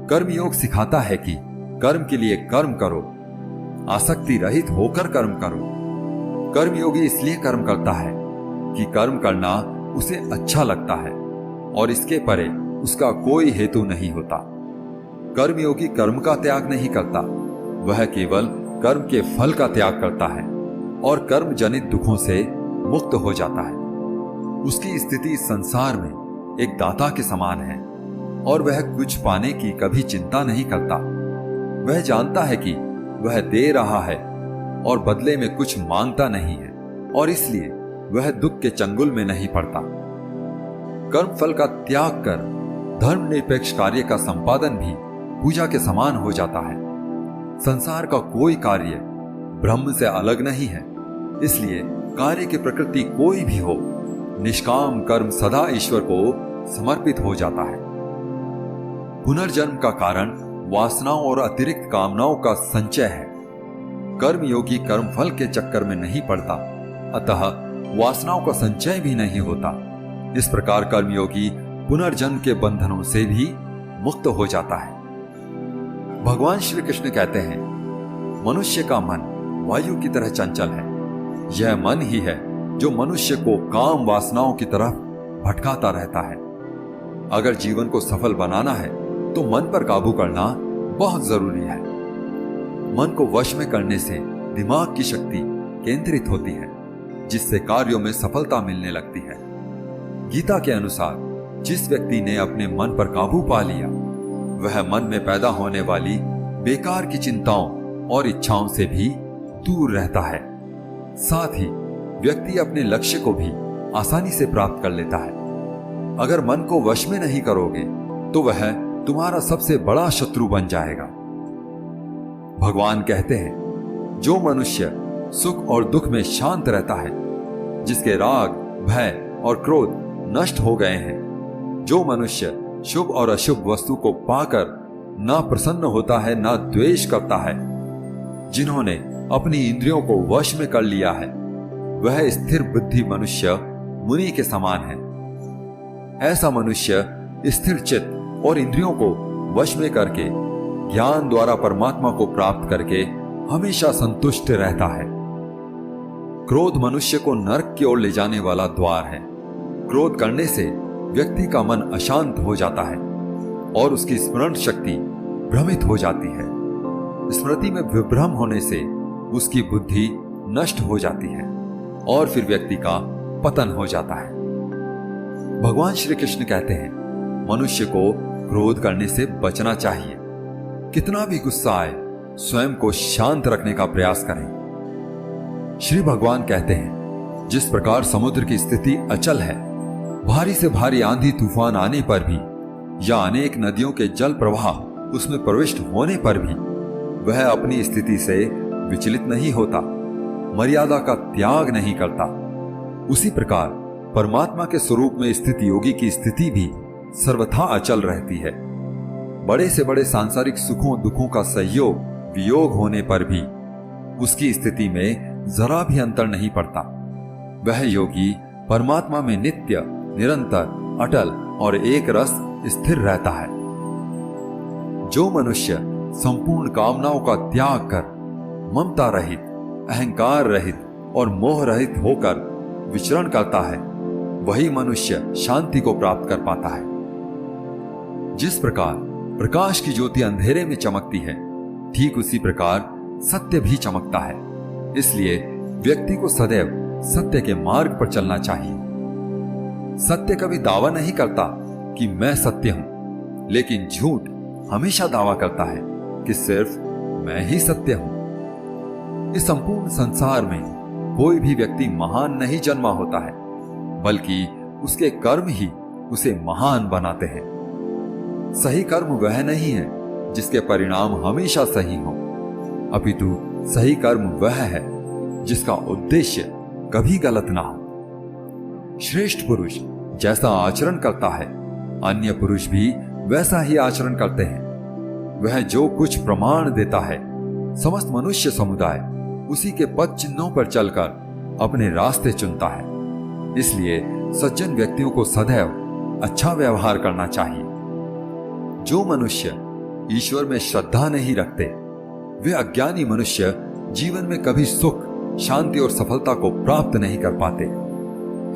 कर्म योग सिखाता है कि कर्म के लिए कर्म करो, आसक्ति रहित होकर कर्म करो। कर्म योगी इसलिए कर्म करता है कि कर्म करना उसे अच्छा लगता है और इसके परे उसका कोई हेतु नहीं होता। कर्म योगी कर्म का त्याग नहीं करता, वह केवल कर्म के फल का त्याग करता है और कर्म जनित दुखों से मुक्त हो जाता है। उसकी स्थिति संसार में एक दाता के समान है और वह कुछ पाने की कभी चिंता नहीं करता। वह जानता है कि वह दे रहा है और बदले में कुछ मांगता नहीं है और इसलिए वह दुख के चंगुल में नहीं पड़ता। कर्म फल का त्याग कर धर्मनिरपेक्ष कार्य का संपादन भी पूजा के समान हो जाता है। संसार का कोई कार्य ब्रह्म से अलग नहीं है, इसलिए कार्य की प्रकृति कोई भी हो, निष्काम कर्म सदा ईश्वर को समर्पित हो जाता है। पुनर्जन्म का कारण वासनाओं और अतिरिक्त कामनाओं का संचय है। कर्म योगी कर्म फल के चक्कर में नहीं पड़ता, अतः वासनाओं का संचय भी नहीं होता। इस प्रकार कर्म योगी पुनर्जन्म के बंधनों से भी मुक्त हो जाता है। भगवान श्री कृष्ण कहते हैं, मनुष्य का मन वायु की तरह चंचल है। यह मन ही है जो मनुष्य को काम वासनाओं की तरफ भटकाता रहता है। अगर जीवन को सफल बनाना है तो मन पर काबू करना बहुत जरूरी है। मन को वश में करने से दिमाग की शक्ति केंद्रित होती है, जिससे कार्यों में सफलता मिलने लगती है। गीता के अनुसार जिस व्यक्ति ने अपने मन पर काबू पा लिया, वह मन में पैदा होने वाली बेकार की चिंताओं और इच्छाओं से भी दूर रहता है। साथ ही व्यक्ति अपने लक्ष्य को भी आसानी से प्राप्त कर लेता है। अगर मन को वश में नहीं करोगे तो वह तुम्हारा सबसे बड़ा शत्रु बन जाएगा। भगवान कहते हैं, जो मनुष्य सुख और दुख में शांत रहता है, जिसके राग, भय और क्रोध नष्ट हो गए हैं, जो मनुष्य शुभ और अशुभ वस्तु को पाकर ना प्रसन्न होता है ना द्वेष करता है, जिन्होंने अपनी इंद्रियों को वश में कर लिया है, वह स्थिर बुद्धि मनुष्य मुनि के समान है। ऐसा मनुष्य स्थिर चित्त और इंद्रियों को वश में करके ज्ञान द्वारा परमात्मा को प्राप्त करके हमेशा संतुष्ट रहता है। क्रोध मनुष्य को नरक की ओर ले जाने वाला द्वार है। क्रोध करने से व्यक्ति का मन अशांत हो जाता है और उसकी स्मरण शक्ति भ्रमित हो जाती है। स्मृति में विभ्रम होने से उसकी बुद्धि नष्ट हो जाती है और फिर व्यक्ति का पतन हो जाता है। भगवान श्री कृष्ण कहते हैं, मनुष्य को क्रोध करने से बचना चाहिए। कितना भी गुस्सा आए, स्वयं को शांत रखने का प्रयास करें। श्री भगवान कहते हैं, जिस प्रकार समुद्र की स्थिति अचल है, भारी से भारी आंधी तूफान आने पर भी या अनेक नदियों के जल प्रवाह उसमें प्रविष्ट होने पर भी वह अपनी स्थिति से विचलित नहीं होता, मर्यादा का त्याग नहीं करता, उसी प्रकार परमात्मा के स्वरूप में स्थित योगी की स्थिति भी सर्वथा अचल रहती है। बड़े से बड़े सांसारिक सुखों दुखों का संयोग वियोग होने पर भी उसकी स्थिति में जरा भी अंतर नहीं पड़ता। वह योगी परमात्मा में नित्य, निरंतर, अटल और एक रस स्थिर रहता है। जो मनुष्य संपूर्ण कामनाओं का त्याग कर ममता रहित, अहंकार रहित और मोह रहित होकर विचरण करता है, वही मनुष्य शांति को प्राप्त कर पाता है। जिस प्रकार प्रकाश की ज्योति अंधेरे में चमकती है, ठीक उसी प्रकार सत्य भी चमकता है। इसलिए व्यक्ति को सदैव सत्य के मार्ग पर चलना चाहिए। सत्य कभी दावा नहीं करता कि मैं सत्य हूं, लेकिन झूठ हमेशा दावा करता है कि सिर्फ मैं ही सत्य हूं। इस संपूर्ण संसार में कोई भी व्यक्ति महान नहीं जन्मा होता है, बल्कि उसके कर्म ही उसे महान बनाते हैं। सही कर्म वह नहीं है जिसके परिणाम हमेशा सही हो, अपितु सही कर्म वह है जिसका उद्देश्य कभी गलत ना हो। श्रेष्ठ पुरुष जैसा आचरण करता है, अन्य पुरुष भी वैसा ही आचरण करते हैं। वह जो कुछ प्रमाण देता है, समस्त मनुष्य समुदाय उसी के पद चिन्हों पर चलकर अपने रास्ते चुनता है। इसलिए सज्जन व्यक्तियों को सदैव अच्छा व्यवहार करना चाहिए। जो मनुष्य ईश्वर में श्रद्धा नहीं रखते, वे अज्ञानी मनुष्य जीवन में कभी सुख, शांति और सफलता को प्राप्त नहीं कर पाते।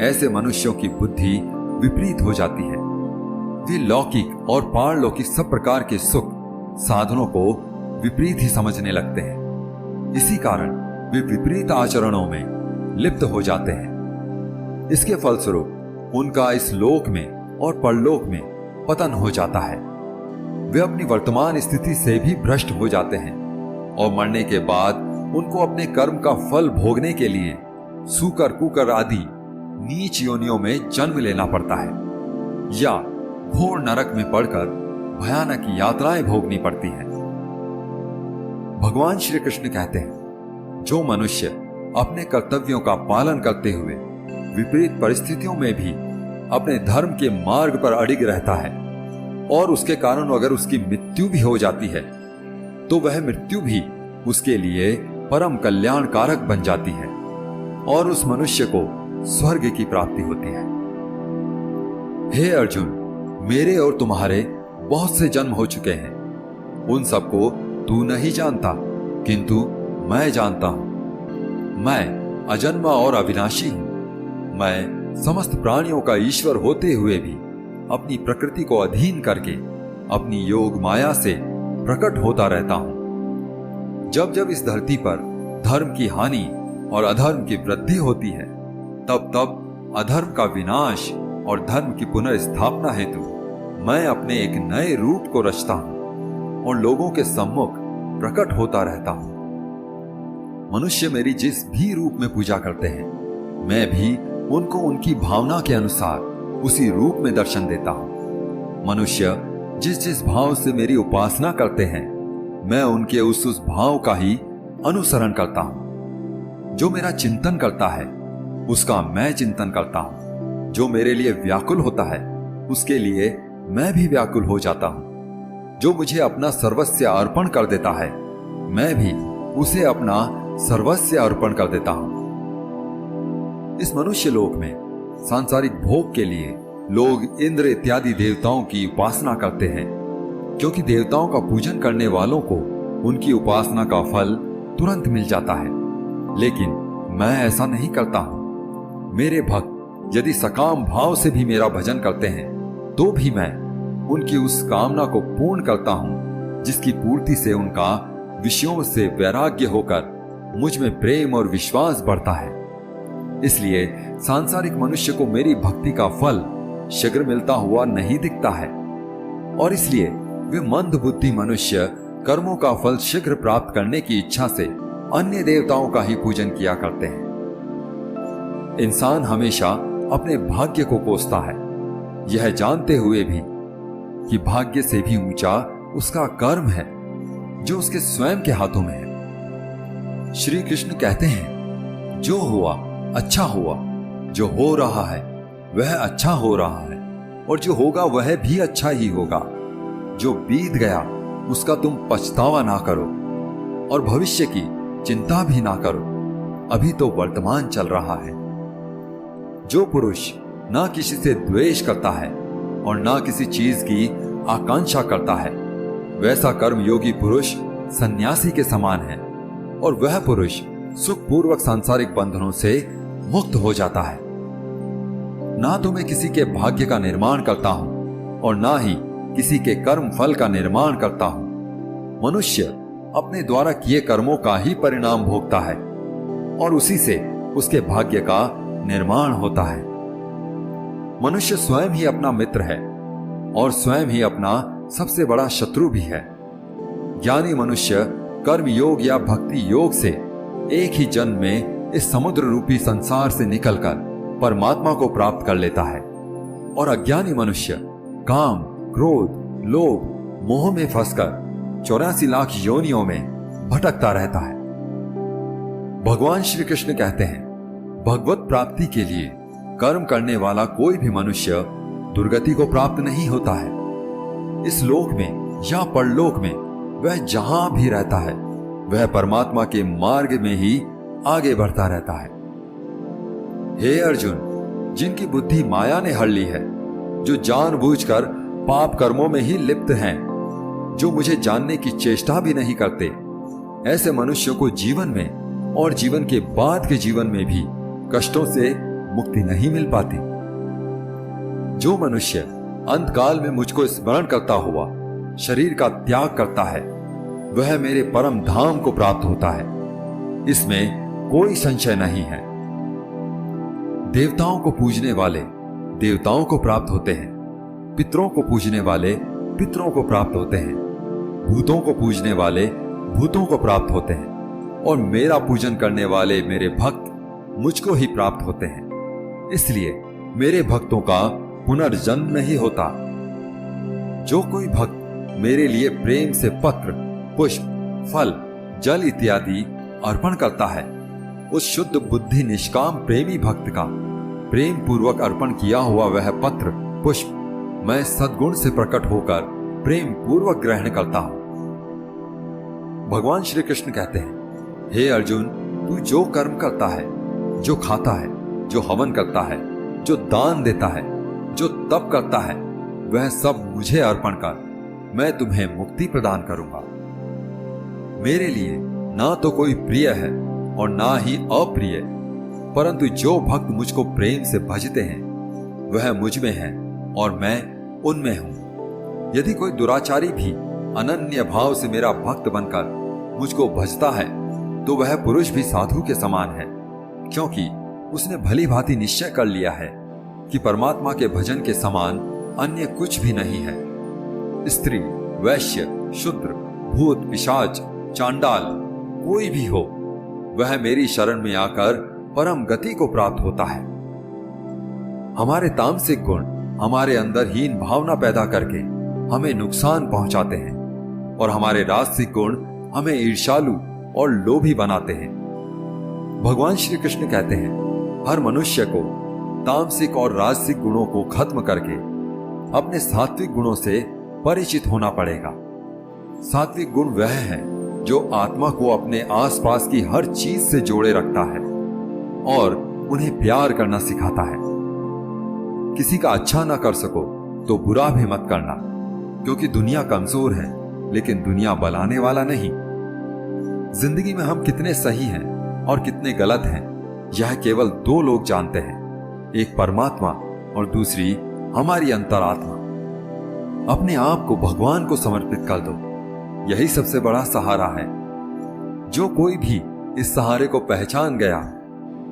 ऐसे मनुष्यों की बुद्धि विपरीत हो जाती है। वे लौकिक और पारलौकिक सब प्रकार के सुख साधनों को विपरीत ही समझने लगते हैं। इसी कारण वे विपरीत आचरणों में लिप्त हो जाते हैं। इसके फलस्वरूप उनका इस लोक में और परलोक में पतन हो जाता है। वे अपनी वर्तमान स्थिति से भी भ्रष्ट हो जाते हैं और मरने के बाद उनको अपने कर्म का फल भोगने के लिए सूकर, कुकर आदि नीच योनियों में जन्म लेना पड़ता है या घोर नरक में पड़कर भयानक यात्राएं भोगनी पड़ती हैं। भगवान श्री कृष्ण कहते हैं, जो मनुष्य अपने कर्तव्यों का पालन करते हुए विपरीत परिस्थितियों में भी अपने धर्म के मार्ग पर अडिग रहता है और उसके कारण अगर उसकी मृत्यु भी हो जाती है, तो वह मृत्यु भी उसके लिए परम कल्याण कारक बन जाती है और उस मनुष्य को स्वर्ग की प्राप्ति होती है। हे अर्जुन, मेरे और तुम्हारे बहुत से जन्म हो चुके हैं। उन सबको तू नहीं जानता, किंतु मैं जानता हूं। मैं अजन्मा और अविनाशी हूं। मैं समस्त प्राणियों का ईश्वर होते हुए भी अपनी प्रकृति को अधीन करके अपनी योग माया से प्रकट होता रहता हूं। जब जब इस धरती पर धर्म की हानि और अधर्म की वृद्धि होती है, तब तब अधर्म का विनाश और धर्म की पुनर्स्थापना हेतु मैं अपने एक नए रूप को रचता हूं और लोगों के सम्मुख प्रकट होता रहता हूं। मनुष्य मेरी जिस भी रूप में पूजा करते हैं, मैं भी उनको उनकी भावना के अनुसार उसी रूप में दर्शन देता हूं। मनुष्य जिस जिस भाव से मेरी उपासना करते हैं, मैं उनके उस भाव का ही अनुसरण करता हूं। जो मेरा चिंतन करता है, उसका मैं चिंतन करता हूं। जो मेरे लिए व्याकुल होता है, उसके लिए मैं भी व्याकुल हो जाता हूं। जो मुझे अपना सर्वस्व अर्पण कर देता है, मैं भी उसे अपना सर्वस्व अर्पण कर देता हूं। इस मनुष्य लोक में सांसारिक भोग के लिए लोग इंद्र इत्यादि देवताओं की उपासना करते हैं, क्योंकि देवताओं का पूजन करने वालों को उनकी उपासना का फल तुरंत मिल जाता है। लेकिन मैं ऐसा नहीं करता हूं। मेरे भक्त यदि सकाम भाव से भी मेरा भजन करते हैं, तो भी मैं उनकी उस कामना को पूर्ण करता हूं, जिसकी पूर्ति से उनका विषयों से वैराग्य होकर मुझ में प्रेम और विश्वास बढ़ता है। इसलिए सांसारिक मनुष्य को मेरी भक्ति का फल शीघ्र मिलता हुआ नहीं दिखता है, और इसलिए वे मंद बुद्धि मनुष्य कर्मों का फल शीघ्र प्राप्त करने की इच्छा से अन्य देवताओं का ही पूजन किया करते हैं। इंसान हमेशा अपने भाग्य को कोसता है, यह जानते हुए भी कि भाग्य से भी ऊंचा उसका कर्म है, जो उसके स्वयं के हाथों में है। श्री कृष्ण कहते हैं, जो हुआ अच्छा हुआ, जो हो रहा है वह अच्छा हो रहा है, और जो होगा वह भी अच्छा ही होगा। जो बीत गया उसका तुम पछतावा ना करो, और भविष्य की चिंता भी ना करो, अभी तो वर्तमान चल रहा है। जो पुरुष ना किसी से द्वेष करता है और ना किसी चीज की आकांक्षा करता है, वैसा कर्मयोगी पुरुष सन्यासी के समान है, और वह पुरुष सुखपूर्वक सांसारिक बंधनों से मुक्त हो जाता है। ना तो मैं किसी के भाग्य का निर्माण करता हूं और ना ही किसी के कर्म फल का निर्माण करता हूं। मनुष्य अपने द्वारा किए कर्मों का ही परिणाम भोगता है, और उसी से उसके भाग्य का निर्माण होता है। मनुष्य स्वयं ही अपना मित्र है और स्वयं ही अपना सबसे बड़ा शत्रु भी है। ज्ञानी मनुष्य कर्म योग या भक्ति योग से एक ही जन्म में इस समुद्र रूपी संसार से निकलकर परमात्मा को प्राप्त कर लेता है, और अज्ञानी मनुष्य काम, क्रोध, लोभ, मोह में फंसकर 84 लाख योनियों में भटकता रहता है। भगवान श्री कृष्ण कहते हैं, भगवत प्राप्ति के लिए कर्म करने वाला कोई भी मनुष्य दुर्गति को प्राप्त नहीं होता है। इस लोक में या परलोक में वह जहां भी रहता है, वह परमात्मा के मार्ग में ही आगे बढ़ता रहता है। हे अर्जुन, जिनकी बुद्धि माया ने हर ली है, जो जानबूझकर पाप कर्मों में ही लिप्त हैं, जो मुझे जानने की चेष्टा भी नहीं करते, ऐसे मनुष्यों को जीवन में और जीवन के बाद के जीवन में भी कष्टों से मुक्ति नहीं मिल पाती। जो मनुष्य अंतकाल में मुझको स्मरण करता हुआ शरीर का त्याग करता है, वह मेरे परम धाम को प्राप्त होता है, इसमें कोई संशय नहीं है। देवताओं को पूजने वाले देवताओं को प्राप्त होते हैं, पितरों को पूजने वाले पितरों को प्राप्त होते हैं, भूतों को पूजने वाले भूतों को प्राप्त होते हैं, और मेरा पूजन करने वाले मेरे भक्त मुझको ही प्राप्त होते हैं। इसलिए मेरे भक्तों का पुनर्जन्म नहीं होता। जो कोई भक्त मेरे लिए प्रेम से पत्र, पुष्प, फल, जल इत्यादि अर्पण करता है, उस शुद्ध बुद्धि निष्काम प्रेमी भक्त का प्रेम पूर्वक अर्पण किया हुआ वह पत्र, पुष्प मैं सद्गुण से प्रकट होकर प्रेम पूर्वक ग्रहण करता हूं। भगवान श्री कृष्ण कहते हैं, हे अर्जुन, तू जो कर्म करता है, जो खाता है, जो हवन करता है, जो दान देता है, जो तप करता है, वह सब मुझे अर्पण कर, मैं तुम्हें मुक्ति प्रदान करूंगा। मेरे लिए ना तो कोई प्रिय है और ना ही अप्रिय, परंतु जो भक्त मुझको प्रेम से भजते हैं वह मुझ में है और मैं उनमें हूं। यदि कोई दुराचारी भी अनन्य भाव से मेरा भक्त बनकर मुझको भजता है, तो वह पुरुष भी साधु के समान है क्योंकि उसने भली भांति निश्चय कर लिया है कि परमात्मा के भजन के समान अन्य कुछ भी नहीं है। स्त्री, वैश्य, शूद्र, भूत, पिशाच, चांडाल, कोई भी हो, वह मेरी शरण में आकर परम गति को प्राप्त होता है। हमारे तामसिक गुण हमारे अंदर हीन भावना पैदा करके हमें नुकसान पहुंचाते हैं और हमारे राजसिक गुण हमें ईर्ष्यालु और लोभी बनाते हैं। भगवान श्री कृष्ण कहते हैं, हर मनुष्य को तामसिक और राजसिक गुणों को खत्म करके अपने सात्विक गुणों से परिचित होना पड़ेगा। सात्विक गुण वह है जो आत्मा को अपने आसपास की हर चीज से जोड़े रखता है और उन्हें प्यार करना सिखाता है। किसी का अच्छा ना कर सको तो बुरा भी मत करना, क्योंकि दुनिया कमजोर है लेकिन दुनिया बलाने वाला नहीं। जिंदगी में हम कितने सही हैं और कितने गलत हैं, यह केवल दो लोग जानते हैं, एक परमात्मा और दूसरी हमारी अंतरात्मा। अपने आप को भगवान को समर्पित कर दो, यही सबसे बड़ा सहारा है। जो कोई भी इस सहारे को पहचान गया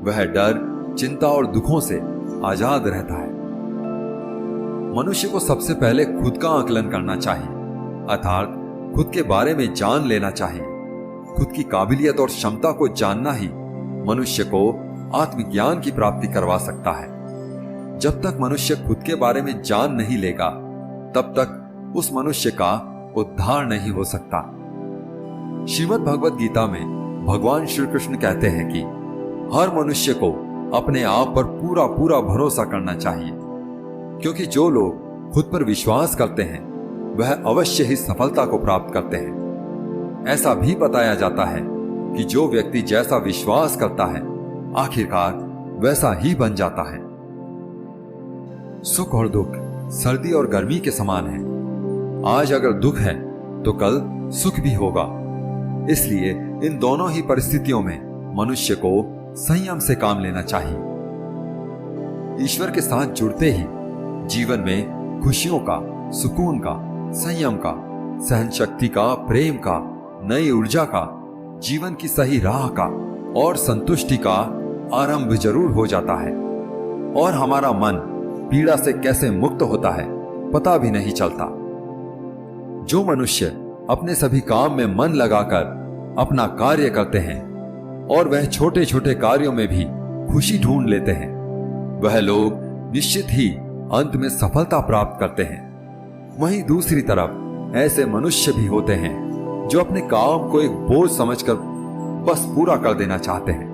वह डर, चिंता और दुखों से आजाद रहता है। मनुष्य को सबसे पहले खुद का आकलन करना चाहिए, अर्थात खुद के बारे में जान लेना चाहिए। खुद की काबिलियत और क्षमता को जानना ही मनुष्य को आत्मज्ञान की प्राप्ति करवा सकता है। जब तक मनुष्य खुद के बारे में जान नहीं लेगा तब तक उस मनुष्य का उद्धार नहीं हो सकता। श्रीमद् भगवद गीता में भगवान श्री कृष्ण कहते हैं कि हर मनुष्य को अपने आप पर पूरा पूरा भरोसा करना चाहिए, क्योंकि जो लोग खुद पर विश्वास करते हैं वह अवश्य ही सफलता को प्राप्त करते हैं। ऐसा भी बताया जाता है कि जो व्यक्ति जैसा विश्वास करता है आखिरकार वैसा ही बन जाता है। सुख और दुख सर्दी और गर्मी के समान है। आज अगर दुख है तो कल सुख भी होगा। इसलिए इन दोनों ही परिस्थितियों में मनुष्य को संयम से काम लेना चाहिए। ईश्वर के साथ जुड़ते ही जीवन में खुशियों का, सुकून का, संयम का, सहन शक्ति का, प्रेम का, नई ऊर्जा का, जीवन की सही राह का और संतुष्टि का आरंभ जरूर हो जाता है और हमारा मन पीड़ा से कैसे मुक्त होता है पता भी नहीं चलता। जो मनुष्य अपने सभी काम में मन लगाकर अपना कार्य करते हैं और वह छोटे छोटे कार्यों में भी खुशी ढूंढ लेते हैं, वह लोग निश्चित ही अंत में सफलता प्राप्त करते हैं। वहीं दूसरी तरफ ऐसे मनुष्य भी होते हैं जो अपने काम को एक बोझ समझकर बस पूरा कर देना चाहते हैं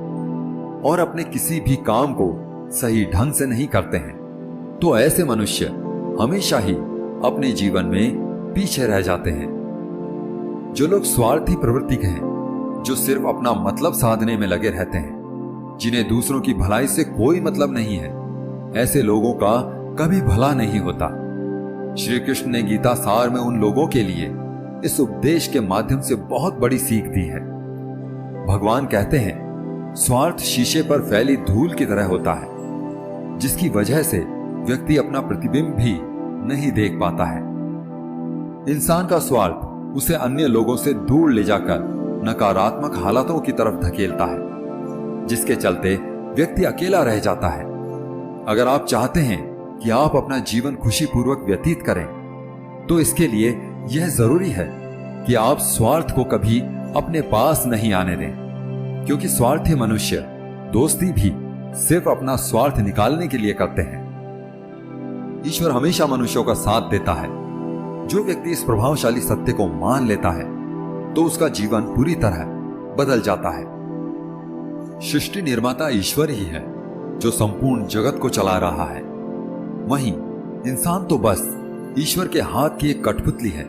और अपने किसी भी काम को सही ढंग से नहीं करते हैं। तो ऐसे मनुष्य हमेशा ही अपने जीवन में पीछे रह जाते हैं। जो लोग स्वार्थी प्रवृत्ति के हैं, जो सिर्फ अपना मतलब साधने में लगे रहते हैं, जिन्हें दूसरों की भलाई से कोई मतलब नहीं है, ऐसे लोगों का कभी भला नहीं होता। श्री कृष्ण ने गीता सार में उन लोगों के लिए इस उपदेश के माध्यम से बहुत बड़ी सीख दी है। भगवान कहते हैं, स्वार्थ शीशे पर फैली धूल की तरह होता है, जिसकी वजह से व्यक्ति अपना प्रतिबिंब भी नहीं देख पाता है। इंसान का स्वार्थ उसे अन्य लोगों से दूर ले जाकर नकारात्मक हालातों की तरफ धकेलता है, जिसके चलते व्यक्ति अकेला रह जाता है। अगर आप चाहते हैं कि आप अपना जीवन खुशीपूर्वक व्यतीत करें, तो इसके लिए यह जरूरी है कि आप स्वार्थ को कभी अपने पास नहीं आने दें, क्योंकि स्वार्थी मनुष्य दोस्ती भी सिर्फ अपना स्वार्थ निकालने के लिए करते हैं। ईश्वर हमेशा मनुष्यों का साथ देता है। जो व्यक्ति इस प्रभावशाली सत्य को मान लेता है तो उसका जीवन पूरी तरह बदल जाता है। सृष्टि निर्माता ईश्वर ही है जो संपूर्ण जगत को चला रहा है। वहीं इंसान तो बस ईश्वर के हाथ की एक कठपुतली है।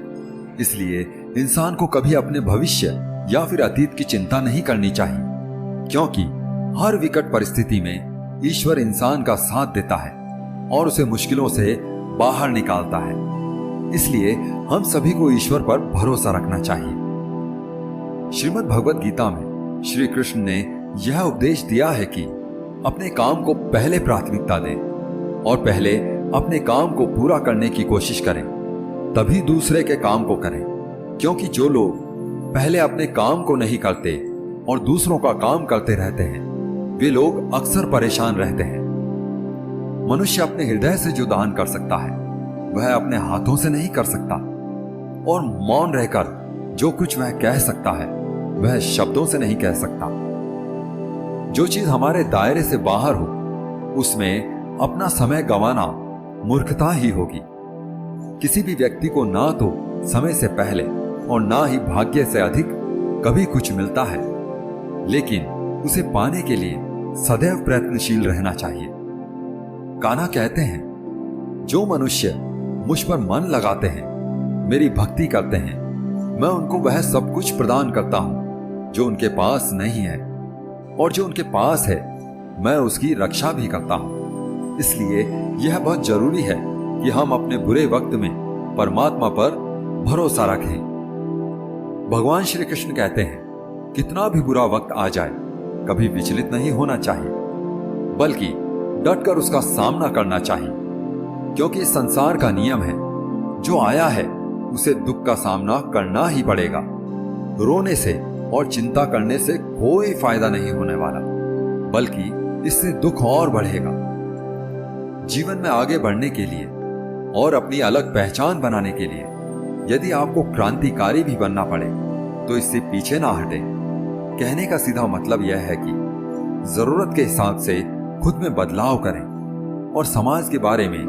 इसलिए इंसान को कभी अपने भविष्य या फिर अतीत की चिंता नहीं करनी चाहिए, क्योंकि हर विकट परिस्थिति में ईश्वर इंसान का साथ देता है और उसे मुश्किलों से बाहर निकालता है। इसलिए हम सभी को ईश्वर पर भरोसा रखना चाहिए। श्रीमद् भगवद गीता में श्री कृष्ण ने यह उपदेश दिया है कि अपने काम को पहले प्राथमिकता दें और पहले अपने काम को पूरा करने की कोशिश करें, तभी दूसरे के काम को करें। क्योंकि जो लोग पहले अपने काम को नहीं करते और दूसरों का काम करते रहते हैं, वे लोग अक्सर परेशान रहते हैं। मनुष्य अपने हृदय से जो दान कर सकता है वह अपने हाथों से नहीं कर सकता, और मौन रहकर जो कुछ वह कह सकता है वह शब्दों से नहीं कह सकता। जो चीज हमारे दायरे से बाहर हो उसमें अपना समय गंवाना मूर्खता ही होगी। किसी भी व्यक्ति को ना तो समय से पहले और ना ही भाग्य से अधिक कभी कुछ मिलता है, लेकिन उसे पाने के लिए सदैव प्रयत्नशील रहना चाहिए। कान्हा कहते हैं, जो मनुष्य मुझ पर मन लगाते हैं, मेरी भक्ति करते हैं, मैं उनको वह सब कुछ प्रदान करता हूं जो उनके पास नहीं है, और जो उनके पास है मैं उसकी रक्षा भी करता हूं। इसलिए यह बहुत जरूरी है कि हम अपने बुरे वक्त में परमात्मा पर भरोसा रखें। भगवान श्री कृष्ण कहते हैं, कितना भी बुरा वक्त आ जाए कभी विचलित नहीं होना चाहिए, बल्कि डटकर उसका सामना करना चाहिए, क्योंकि इस संसार का नियम है, जो आया है उसे दुख का सामना करना ही पड़ेगा। रोने से और चिंता करने से कोई फायदा नहीं होने वाला, बल्कि इससे दुख और बढ़ेगा। जीवन में आगे बढ़ने के लिए और अपनी अलग पहचान बनाने के लिए यदि आपको क्रांतिकारी भी बनना पड़े तो इससे पीछे ना हटे। कहने का सीधा मतलब यह है कि जरूरत के हिसाब से खुद में बदलाव करें और समाज के बारे में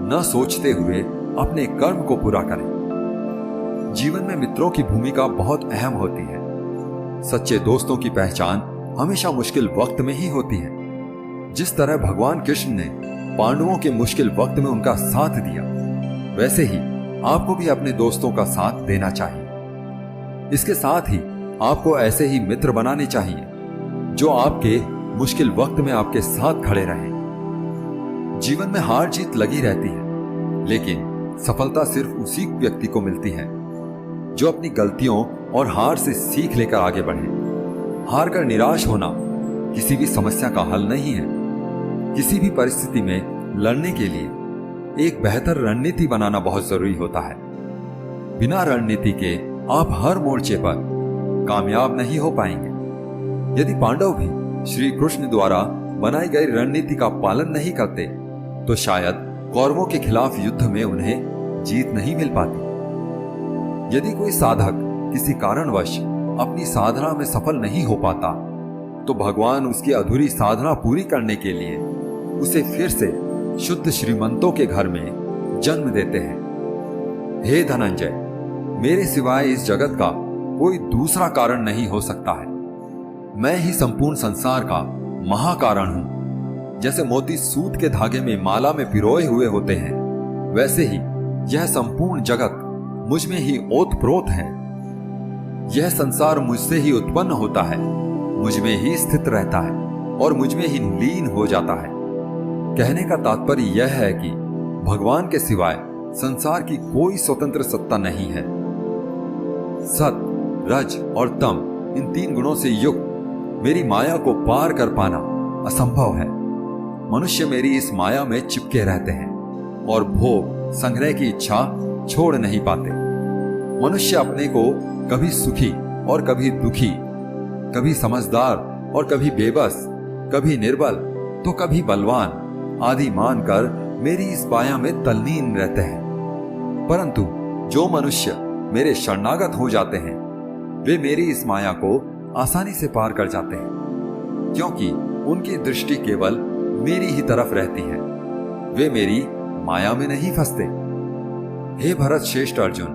न सोचते हुए अपने कर्म को पूरा करें। जीवन में मित्रों की भूमिका बहुत अहम होती है। सच्चे दोस्तों की पहचान हमेशा मुश्किल वक्त में ही होती है। जिस तरह भगवान कृष्ण ने पांडवों के मुश्किल वक्त में उनका साथ दिया, वैसे ही आपको भी अपने दोस्तों का साथ देना चाहिए। इसके साथ ही आपको ऐसे ही मित्र बनाने चाहिए जो आपके मुश्किल वक्त में आपके साथ खड़े रहें। जीवन में हार जीत लगी रहती है, लेकिन सफलता सिर्फ उसी व्यक्ति को मिलती है जो अपनी गलतियों और हार से सीख लेकर आगे बढ़े। हार कर निराश होना किसी भी समस्या का हल नहीं है। किसी भी परिस्थिति में लड़ने के लिए एक बेहतर रणनीति बनाना बहुत जरूरी होता है। बिना रणनीति के आप हर मोर्चे पर कामयाब नहीं हो पाएंगे। यदि पांडव भी श्री कृष्ण द्वारा बनाई गई रणनीति का पालन नहीं करते तो शायद कौरवों के खिलाफ युद्ध में उन्हें जीत नहीं मिल पाती। यदि कोई साधक किसी कारणवश अपनी साधना में सफल नहीं हो पाता तो भगवान उसकी अधूरी साधना पूरी करने के लिए उसे फिर से शुद्ध श्रीमंतों के घर में जन्म देते हैं। हे धनंजय, मेरे सिवाय इस जगत का कोई दूसरा कारण नहीं हो सकता है। मैं ही संपूर्ण संसार का महाकारण हूं। जैसे मोती सूत के धागे में माला में पिरोए हुए होते हैं, वैसे ही यह संपूर्ण जगत मुझ में ही ओतप्रोत है। यह संसार मुझसे ही उत्पन्न होता है, मुझ में ही स्थित रहता है और मुझ में ही लीन हो जाता है। कहने का तात्पर्य यह है कि भगवान के सिवाय संसार की कोई स्वतंत्र सत्ता नहीं है। सत, रज और तम, इन तीन गुणों से युक्त मेरी माया को पार कर पाना असंभव है। मनुष्य मेरी इस माया में चिपके रहते हैं और भोग संग्रह की इच्छा छोड़ नहीं पाते। मनुष्य अपने को कभी सुखी और कभी दुखी, कभी समझदार और कभी बेबस, कभी निर्बल तो कभी बलवान आदि मानकर मेरी इस माया में तल्लीन रहते हैं। परंतु जो मनुष्य मेरे शरणागत हो जाते हैं वे मेरी इस माया को आसानी से पार कर जाते हैं, क्योंकि उनकी दृष्टि केवल मेरी ही तरफ रहती है। वे मेरी माया में नहीं फंसते। हे भरत श्रेष्ठ अर्जुन,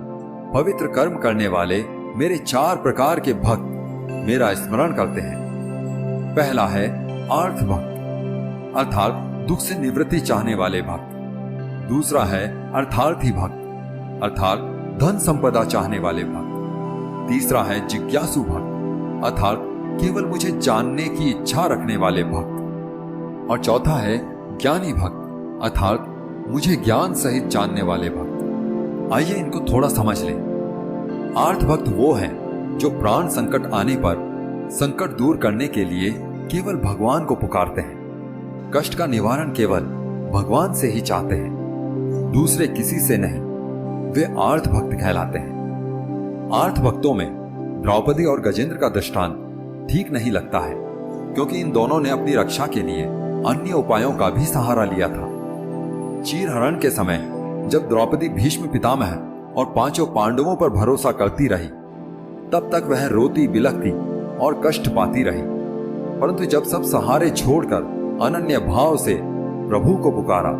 पवित्र कर्म करने वाले मेरे 4 प्रकार के भक्त मेरा स्मरण करते हैं। पहला है अर्थ भक्त, अर्थात दुख से निवृत्ति चाहने वाले भक्त। दूसरा है अर्थार्थी भक्त, अर्थात धन संपदा चाहने वाले भक्त। तीसरा है जिज्ञासु भक्त, अर्थात केवल मुझे जानने की इच्छा रखने वाले भक्त। और चौथा है ज्ञानी भक्त, अर्थात मुझे ज्ञान सहित जानने वाले भक्त। आइए इनको थोड़ा समझ लें। आर्थ भक्त वो हैं जो प्राण संकट आने पर संकट दूर करने के लिए केवल भगवान को पुकारते हैं। कष्ट का निवारण केवल भगवान से ही चाहते हैं, दूसरे किसी से नहीं। वे आर्थ भक्त कहलाते हैं। आर्थ भक्तों में द्रौपदी और गजेंद्र का दृष्टांत ठीक नहीं लगता है। क्योंकि इन दोनों ने अपनी रक्षा के लिए अन्य उपायों का भी सहारा लिया था। चीरहरण के समय जब द्रौपदी भीष्म पितामह और पांचों पांडवों पर भरोसा करती रही, तब तक वह रोती बिलखती और कष्ट पाती रही। परंतु जब सब सहारे छोड़कर अनन्य भाव से प्रभु को पुकारा,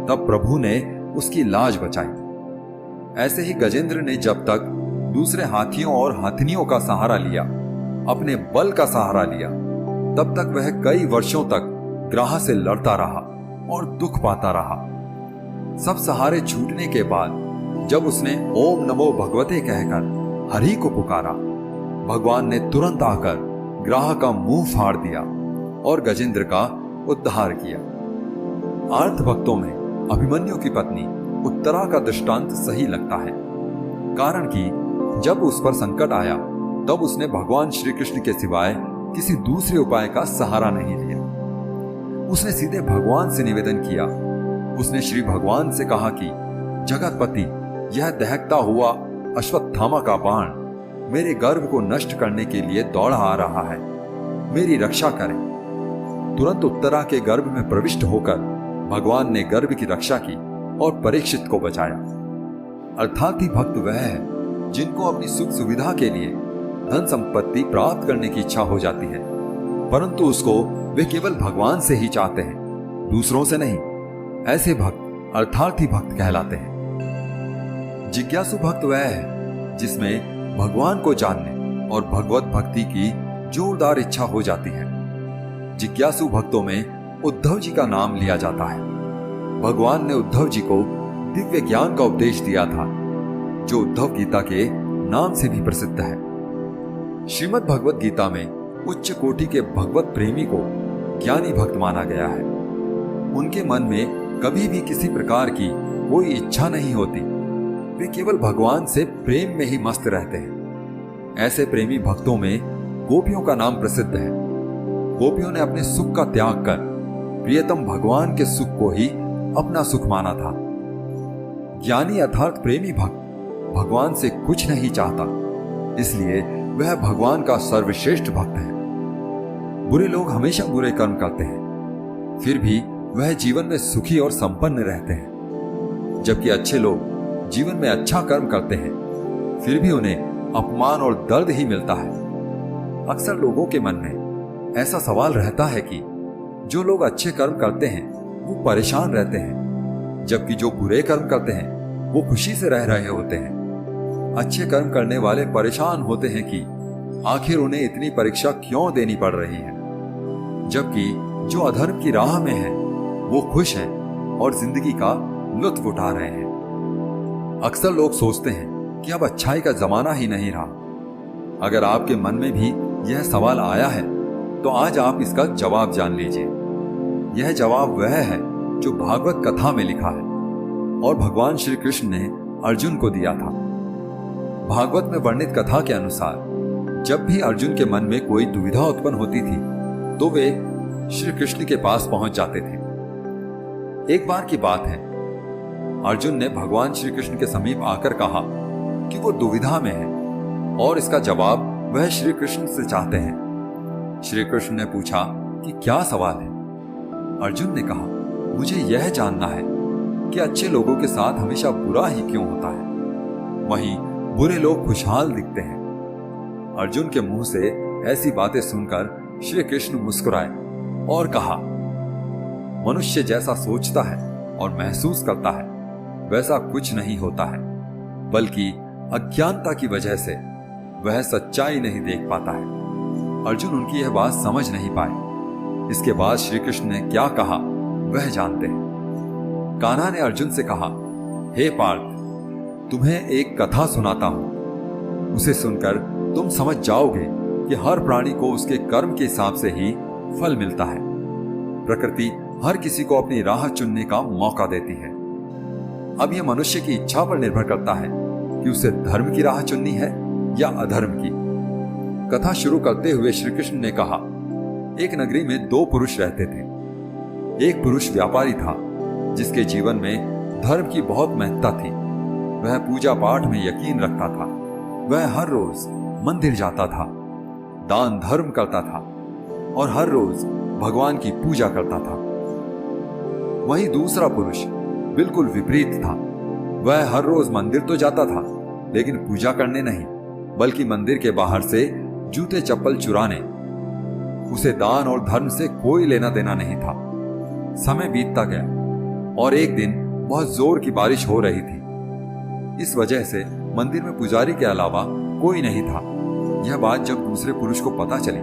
तब प्रभु ने उसकी लाज बचाई। ऐसे ही गजेंद्र ने जब तक दूसरे हाथियों और हाथिनियों का सहारा लिया, अपने बल का सहारा लिया, तब तक वह कई वर्षों तक ग्राह से लड़ता रहा और दुख पाता रहा। सब सहारे छूटने के बाद जब उसने ओम नमो भगवते कहकर हरि को पुकारा, भगवान ने तुरंत आकर ग्राह का मुंह फाड़ दिया और गजेंद्र का उद्धार किया। आर्थ भक्तों में अभिमन्यु की पत्नी उत्तरा का दृष्टांत सही लगता है, कारण कि जब उस पर संकट आया तब उसने भगवान श्री कृष्ण के सिवाय किसी दूसरे उपाय का सहारा नहीं लिया। उसने सीधे भगवान से निवेदन किया। उसने श्री भगवान से कहा कि जगतपति, यह दहकता हुआ अश्वत्थामा का बाण मेरे गर्भ को नष्ट करने के लिए दौड़ा आ रहा है, मेरी रक्षा करें। तुरंत उत्तरा के गर्भ में प्रविष्ट होकर भगवान ने गर्भ की रक्षा की और परीक्षित को बचाया। अर्थात ही भक्त वह है जिनको अपनी सुख सुविधा के लिए धन संपत्ति प्राप्त करने की इच्छा हो जाती है, परंतु उसको वे केवल भगवान से ही चाहते हैं, दूसरों से नहीं। ऐसे भक्त अर्थार्थी भक्त कहलाते हैं। जिज्ञासु भक्त वह है जिसमें भगवान को जानने और भगवत भक्ति की जोरदार इच्छा हो जाती है। जिज्ञासु भक्तों में उद्धव जी का नाम लिया जाता है। भगवान ने उद्धव जी को दिव्य ज्ञान का उपदेश दिया था, जो उद्धव गीता के नाम से भी प्रसिद्ध है। श्रीमद् भगवत गीता में उच्च कोटि के भगवत प्रेमी को ज्ञानी भक्त माना गया है। उनके मन में कभी भी किसी प्रकार की कोई इच्छा नहीं होती, वे केवल भगवान से प्रेम में ही मस्त रहते हैं। ऐसे प्रेमी भक्तों में गोपियों का नाम प्रसिद्ध है। गोपियों ने अपने सुख का त्याग कर प्रियतम भगवान के सुख को ही अपना सुख माना था। ज्ञानी अर्थात प्रेमी भक्त भगवान से कुछ नहीं चाहता, इसलिए वह भगवान का सर्वश्रेष्ठ भक्त है। बुरे लोग हमेशा बुरे कर्म करते हैं, फिर भी वह जीवन में सुखी और संपन्न रहते हैं, जबकि अच्छे लोग जीवन में अच्छा कर्म करते हैं, फिर भी उन्हें अपमान और दर्द ही मिलता है। अक्सर लोगों के मन में ऐसा सवाल रहता है कि जो लोग अच्छे कर्म करते हैं वो परेशान रहते हैं, जबकि जो बुरे कर्म करते हैं वो खुशी से रह रहे होते हैं। अच्छे कर्म करने वाले परेशान होते हैं कि आखिर उन्हें इतनी परीक्षा क्यों देनी पड़ रही है, जबकि जो अधर्म की राह में है वो खुश हैं और जिंदगी का लुत्फ उठा रहे हैं। अक्सर लोग सोचते हैं कि अब अच्छाई का जमाना ही नहीं रहा। अगर आपके मन में भी यह सवाल आया है तो आज आप इसका जवाब जान लीजिए। यह जवाब वह है जो भागवत कथा में लिखा है और भगवान श्री कृष्ण ने अर्जुन को दिया था। भागवत में वर्णित कथा के अनुसार जब भी अर्जुन के मन में कोई दुविधा उत्पन्न होती थी तो वे श्री कृष्ण के पास पहुंच जाते थे। एक बार की बात है, अर्जुन ने भगवान श्री कृष्ण के समीप आकर कहा कि वो दुविधा में है और इसका जवाब वह श्री कृष्ण से चाहते हैं। श्री कृष्ण ने पूछा कि क्या सवाल है? अर्जुन ने कहा, मुझे यह जानना है कि अच्छे लोगों के साथ हमेशा बुरा ही क्यों होता है, वहीं बुरे लोग खुशहाल दिखते हैं। अर्जुन के मुंह से ऐसी बातें सुनकर श्री कृष्ण मुस्कुराए और कहा, मनुष्य जैसा सोचता है और महसूस करता है वैसा कुछ नहीं होता है, बल्कि अज्ञानता की वजह से वह सच्चाई नहीं देख पाता है। अर्जुन उनकी यह बात समझ नहीं पाए। इसके बाद श्री कृष्ण ने क्या कहा वह जानते हैं। कान्हा ने अर्जुन से कहा, हे पार्थ, तुम्हें एक कथा सुनाता हूं। उसे सुनकर तुम समझ जाओगे कि हर प्राणी को उसके कर्म के हिसाब से ही फल मिलता है। प्रकृति हर किसी को अपनी राह चुनने का मौका देती है। अब यह मनुष्य की इच्छा पर निर्भर करता है कि उसे धर्म की राह चुननी है या अधर्म की। कथा शुरू करते हुए श्री कृष्ण ने कहा, एक नगरी में दो पुरुष रहते थे। एक पुरुष व्यापारी था जिसके जीवन में धर्म की बहुत महत्ता थी। वह पूजा पाठ में यकीन रखता था। वह हर रोज मंदिर जाता था, दान धर्म करता था, और हर रोज भगवान की पूजा करता था। वहीं दूसरा पुरुष बिल्कुल विपरीत था। वह हर रोज मंदिर तो जाता था, लेकिन पूजा करने नहीं, बल्कि मंदिर के बाहर से जूते चप्पल चुराने। उसे दान और धर्म से कोई लेना देना नहीं था। समय बीतता गया और एक दिन बहुत जोर की बारिश हो रही थी। इस वजह से मंदिर में पुजारी के अलावा कोई नहीं था। यह बात जब दूसरे पुरुष को पता चली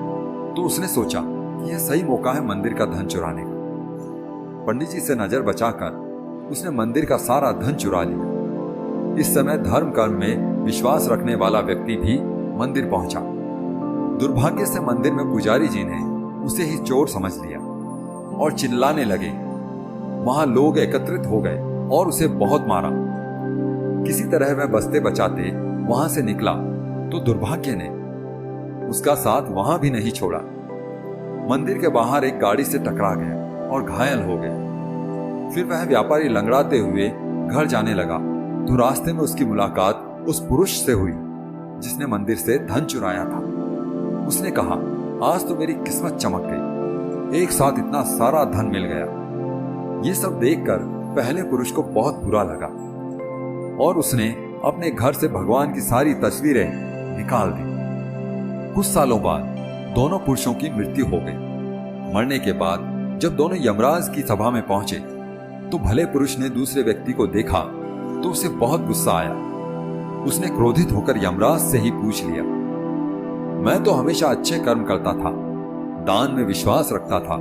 तो उसने सोचा कि यह सही मौका है मंदिर का धन चुराने का। पंडित जी से नजर बचाकर उसने मंदिर का सारा धन चुरा लिया। इस समय धर्म कर्म में विश्वास रखने वाला व्यक्ति भी मंदिर पहुंचा। दुर्भाग्य से मंदिर में पुजारी जी ने उसे ही चोर समझ लिया और चिल्लाने लगे। वहां लोग एकत्रित हो गए और उसे बहुत मारा। किसी तरह वह बचते बचाते वहां से निकला तो दुर्भाग्य ने उसका साथ वहां भी नहीं छोड़ा। मंदिर के बाहर एक गाड़ी से टकरा गया और घायल हो गया। फिर वह व्यापारी लंगड़ाते हुए घर जाने लगा तो रास्ते में उसकी मुलाकात उस पुरुष से हुई जिसने मंदिर से धन चुराया था। उसने कहा, आज तो मेरी किस्मत चमक गई, एक साथ इतना सारा धन मिल गया। ये सब देखकर पहले पुरुष को बहुत बुरा लगा और उसने अपने घर से भगवान की सारी तस्वीरें निकाल दी। कुछ सालों बाद दोनों पुरुषों की मृत्यु हो गई। मरने के बाद जब दोनों यमराज की सभा में पहुंचे तो भले पुरुष ने दूसरे व्यक्ति को देखा तो उसे बहुत गुस्सा आया। उसने क्रोधित होकर यमराज से ही पूछ लिया, मैं तो हमेशा अच्छे कर्म करता था, दान में विश्वास रखता था,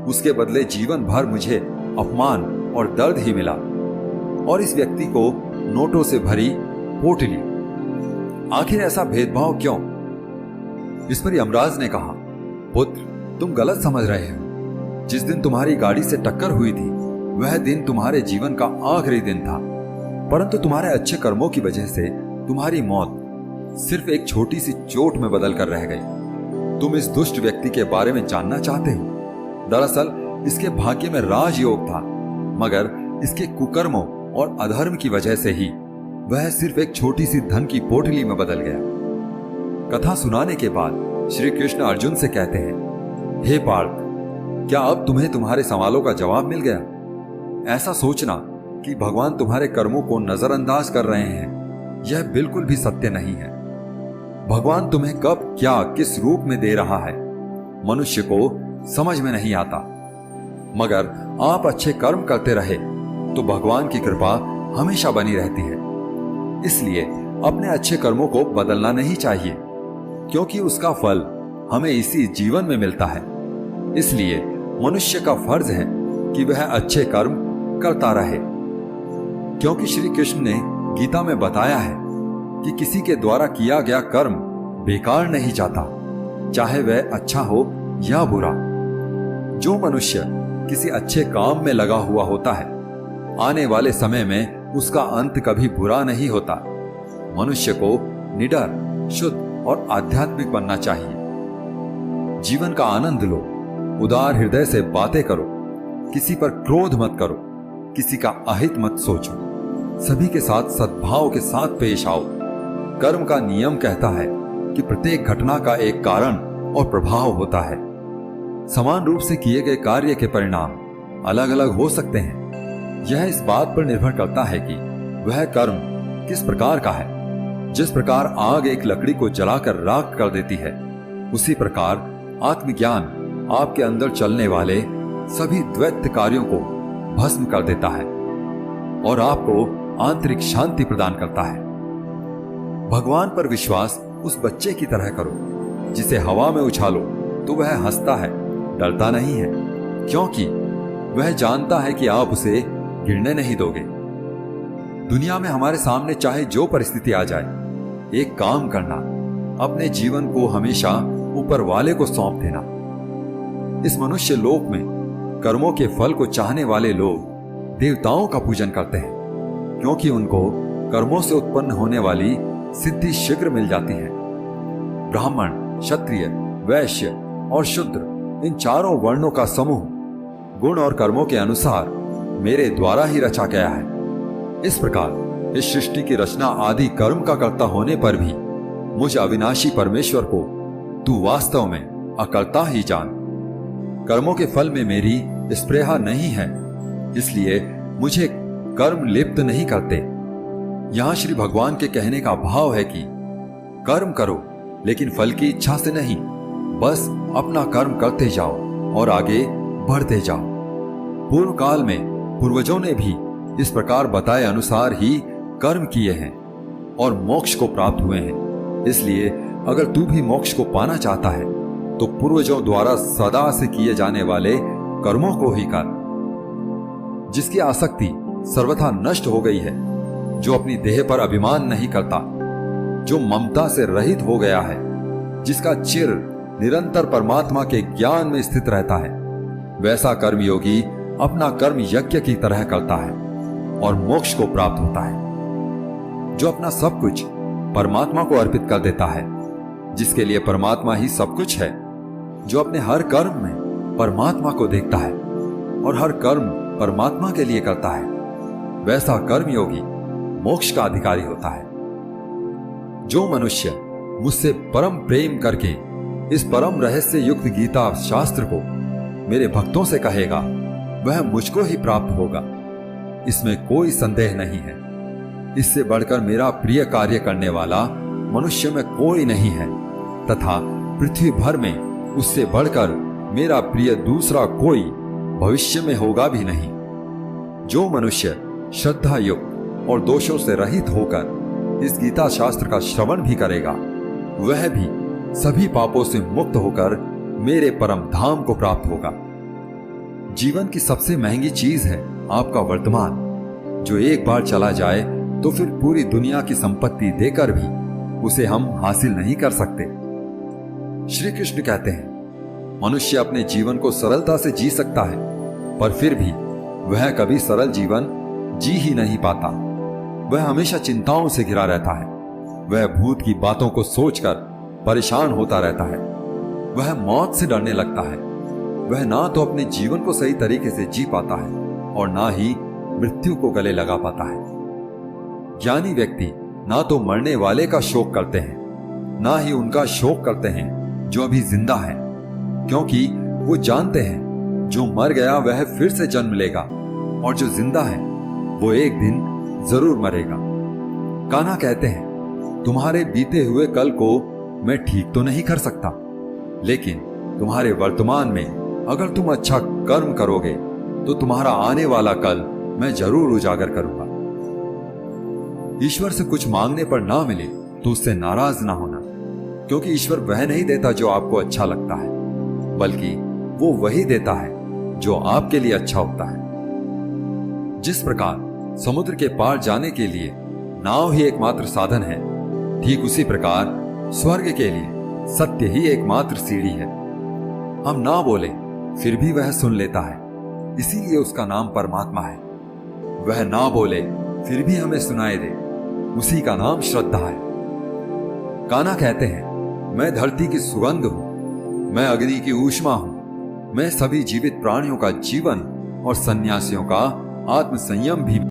उसके बदले जीवन भर मुझे अपमान और दर्द ही मिला और इस व्यक्ति को नोटों से भरी पोटली, आखिर ऐसा भेदभाव क्यों? इस पर यमराज ने कहा, पुत्र, तुम गलत समझ रहे हो। जिस दिन तुम्हारी गाड़ी से टक्कर हुई थी वह दिन तुम्हारे जीवन का आखिरी दिन था, परंतु तुम्हारे अच्छे कर्मों की वजह से तुम्हारी मौत सिर्फ एक छोटी सी चोट में बदल कर रह गई। तुम इस दुष्ट व्यक्ति के बारे में जानना चाहते हो? दरअसल इसके भाग्य में राजयोग था, मगर इसके कुकर्मों और अधर्म की वजह से ही वह सिर्फ एक छोटी सी धन की पोटली में बदल गया। कथा सुनाने के बाद श्री कृष्ण अर्जुन से कहते हैं, हे पार्थ, क्या अब तुम्हें तुम्हारे सवालों का जवाब मिल गया? ऐसा सोचना कि भगवान तुम्हारे कर्मों को नजरअंदाज कर रहे हैं, यह बिल्कुल भी सत्य नहीं है। भगवान तुम्हें कब क्या किस रूप में दे रहा है मनुष्य को समझ में नहीं आता, मगर आप अच्छे कर्म करते रहे तो भगवान की कृपा हमेशा बनी रहती है। इसलिए अपने अच्छे कर्मों को बदलना नहीं चाहिए, क्योंकि उसका फल हमें इसी जीवन में मिलता है। इसलिए मनुष्य का फर्ज है कि वह अच्छे कर्म करता रहे, क्योंकि श्री कृष्ण ने गीता में बताया है कि किसी के द्वारा किया गया कर्म बेकार नहीं जाता, चाहे वह अच्छा हो या बुरा। जो मनुष्य किसी अच्छे काम में लगा हुआ होता है, आने वाले समय में उसका अंत कभी बुरा नहीं होता। मनुष्य को निडर, शुद्ध और आध्यात्मिक बनना चाहिए। जीवन का आनंद लो, उदार हृदय से बातें करो, किसी पर क्रोध मत करो, किसी का अहित मत सोचो, सभी के साथ सद्भाव के साथ पेश आओ। कर्म का नियम कहता है कि प्रत्येक घटना का एक कारण और प्रभाव होता है। समान रूप से किए गए कार्य के परिणाम अलग अलग हो सकते हैं। यह इस बात पर निर्भर करता है कि वह कर्म किस प्रकार का है। जिस प्रकार आग एक लकड़ी को जलाकर राख कर देती है, उसी प्रकार आत्मज्ञान आपके अंदर चलने वाले सभी द्वैत कार्यों को भस्म कर देता है और आपको आंतरिक शांति प्रदान करता है। भगवान पर विश्वास उस बच्चे की तरह करो जिसे हवा में उछालो तो वह हंसता है, डरता नहीं है, क्योंकि वह जानता है कि आप उसे गिरने नहीं दोगे। दुनिया में हमारे सामने चाहे जो परिस्थिति आ जाए, एक काम करना, अपने जीवन को हमेशा ऊपर वाले को सौंप देना। इस मनुष्य लोक में कर्मों के फल को चाहने वाले लोग देवताओं का पूजन करते हैं, क्योंकि उनको कर्मों से उत्पन्न होने वाली सिद्धि शीघ्र मिल जाती है। ब्राह्मण, क्षत्रिय, वैश्य और शूद्र, इन चारों वर्णों का समूह गुण और कर्मों के अनुसार मेरे द्वारा ही रचा गया है। इस प्रकार इस सृष्टि की रचना आदि कर्म का कर्ता होने पर भी मुझ अविनाशी परमेश्वर को तू वास्तव में अकर्ता ही जान। कर्मों के फल में मेरी स्पृहा नहीं है, इसलिए मुझे कर्म लिप्त नहीं करते। यहां श्री भगवान के कहने का भाव है कि कर्म करो लेकिन फल की इच्छा से नहीं, बस अपना कर्म करते जाओ और आगे बढ़ते जाओ। पूर्व काल में पूर्वजों ने भी इस प्रकार बताए अनुसार ही कर्म किए हैं और मोक्ष को प्राप्त हुए हैं। इसलिए अगर तू भी मोक्ष को पाना चाहता है तो पूर्वजों द्वारा सदा से किए जाने वाले कर्मों को ही कर। जिसकी आसक्ति सर्वथा नष्ट हो गई है, जो अपनी देह पर अभिमान नहीं करता, जो ममता से रहित हो गया है, जिसका चिर निरंतर परमात्मा के ज्ञान में स्थित रहता है, वैसा कर्मयोगी अपना कर्म यज्ञ की तरह करता है और मोक्ष को प्राप्त होता है। जो अपना सब कुछ परमात्मा को अर्पित कर देता है, जिसके लिए परमात्मा ही सब कुछ है, जो अपने हर कर्म में परमात्मा को देखता है और हर कर्म परमात्मा के लिए करता है, वैसा कर्मयोगी मोक्ष का अधिकारी होता है। जो मनुष्य मुझसे परम प्रेम करके इस परम रहस्य युक्त गीता शास्त्र को मेरे भक्तों से कहेगा, वह मुझको ही प्राप्त होगा, इसमें कोई संदेह नहीं है। इससे बढ़कर मेरा प्रिय कार्य करने वाला मनुष्य में कोई नहीं है, तथा पृथ्वी भर में उससे बढ़कर मेरा प्रिय दूसरा कोई भविष्य में होगा भी नहीं। जो मनुष्य श्रद्धा युक्त और दोषों से रहित होकर इस गीता शास्त्र का श्रवण भी करेगा, वह भी सभी पापों से मुक्त होकर मेरे परम धाम को प्राप्त होगा। जीवन की सबसे महंगी चीज है आपका वर्तमान, जो एक बार चला जाए तो फिर पूरी दुनिया की संपत्ति देकर भी उसे हम हासिल नहीं कर सकते। श्री कृष्ण कहते हैं, मनुष्य अपने जीवन को सरलता से जी सकता है, पर फिर भी वह कभी सरल जीवन जी ही नहीं पाता। वह हमेशा चिंताओं से घिरा रहता है। वह भूत की बातों को सोचकर परेशान होता रहता है। वह मौत से डरने लगता है। वह ना तो अपने जीवन को सही तरीके से जी पाता है और ना ही मृत्यु को गले लगा पाता है। ज्ञानी व्यक्ति ना तो मरने वाले का शोक करते हैं, ना ही उनका शोक करते हैं जो अभी जिंदा है, क्योंकि वो जानते हैं जो मर गया वह फिर से जन्म लेगा और जो जिंदा है वो एक दिन जरूर मरेगा। कान्हा कहते हैं, तुम्हारे बीते हुए कल को मैं ठीक तो नहीं कर सकता, लेकिन तुम्हारे वर्तमान में अगर तुम अच्छा कर्म करोगे तो तुम्हारा आने वाला कल मैं जरूर उजागर करूंगा। ईश्वर से कुछ मांगने पर ना मिले तो उससे नाराज ना होना, क्योंकि ईश्वर वह नहीं देता जो आपको अच्छा लगता है, बल्कि वो वही देता है जो आपके लिए अच्छा होता है। जिस प्रकार समुद्र के पार जाने के लिए नाव ही एकमात्र साधन है, ठीक उसी प्रकार स्वर्ग के लिए सत्य ही एकमात्र सीढ़ी है। हम ना बोले फिर भी वह सुन लेता है, इसीलिए उसका नाम परमात्मा है। वह ना बोले फिर भी हमें सुनाई दे, उसी का नाम श्रद्धा है। कान्हा कहते हैं, मैं धरती की सुगंध हूं, मैं अग्नि की ऊष्मा हूं, मैं सभी जीवित प्राणियों का जीवन और सन्यासियों का आत्म संयम भी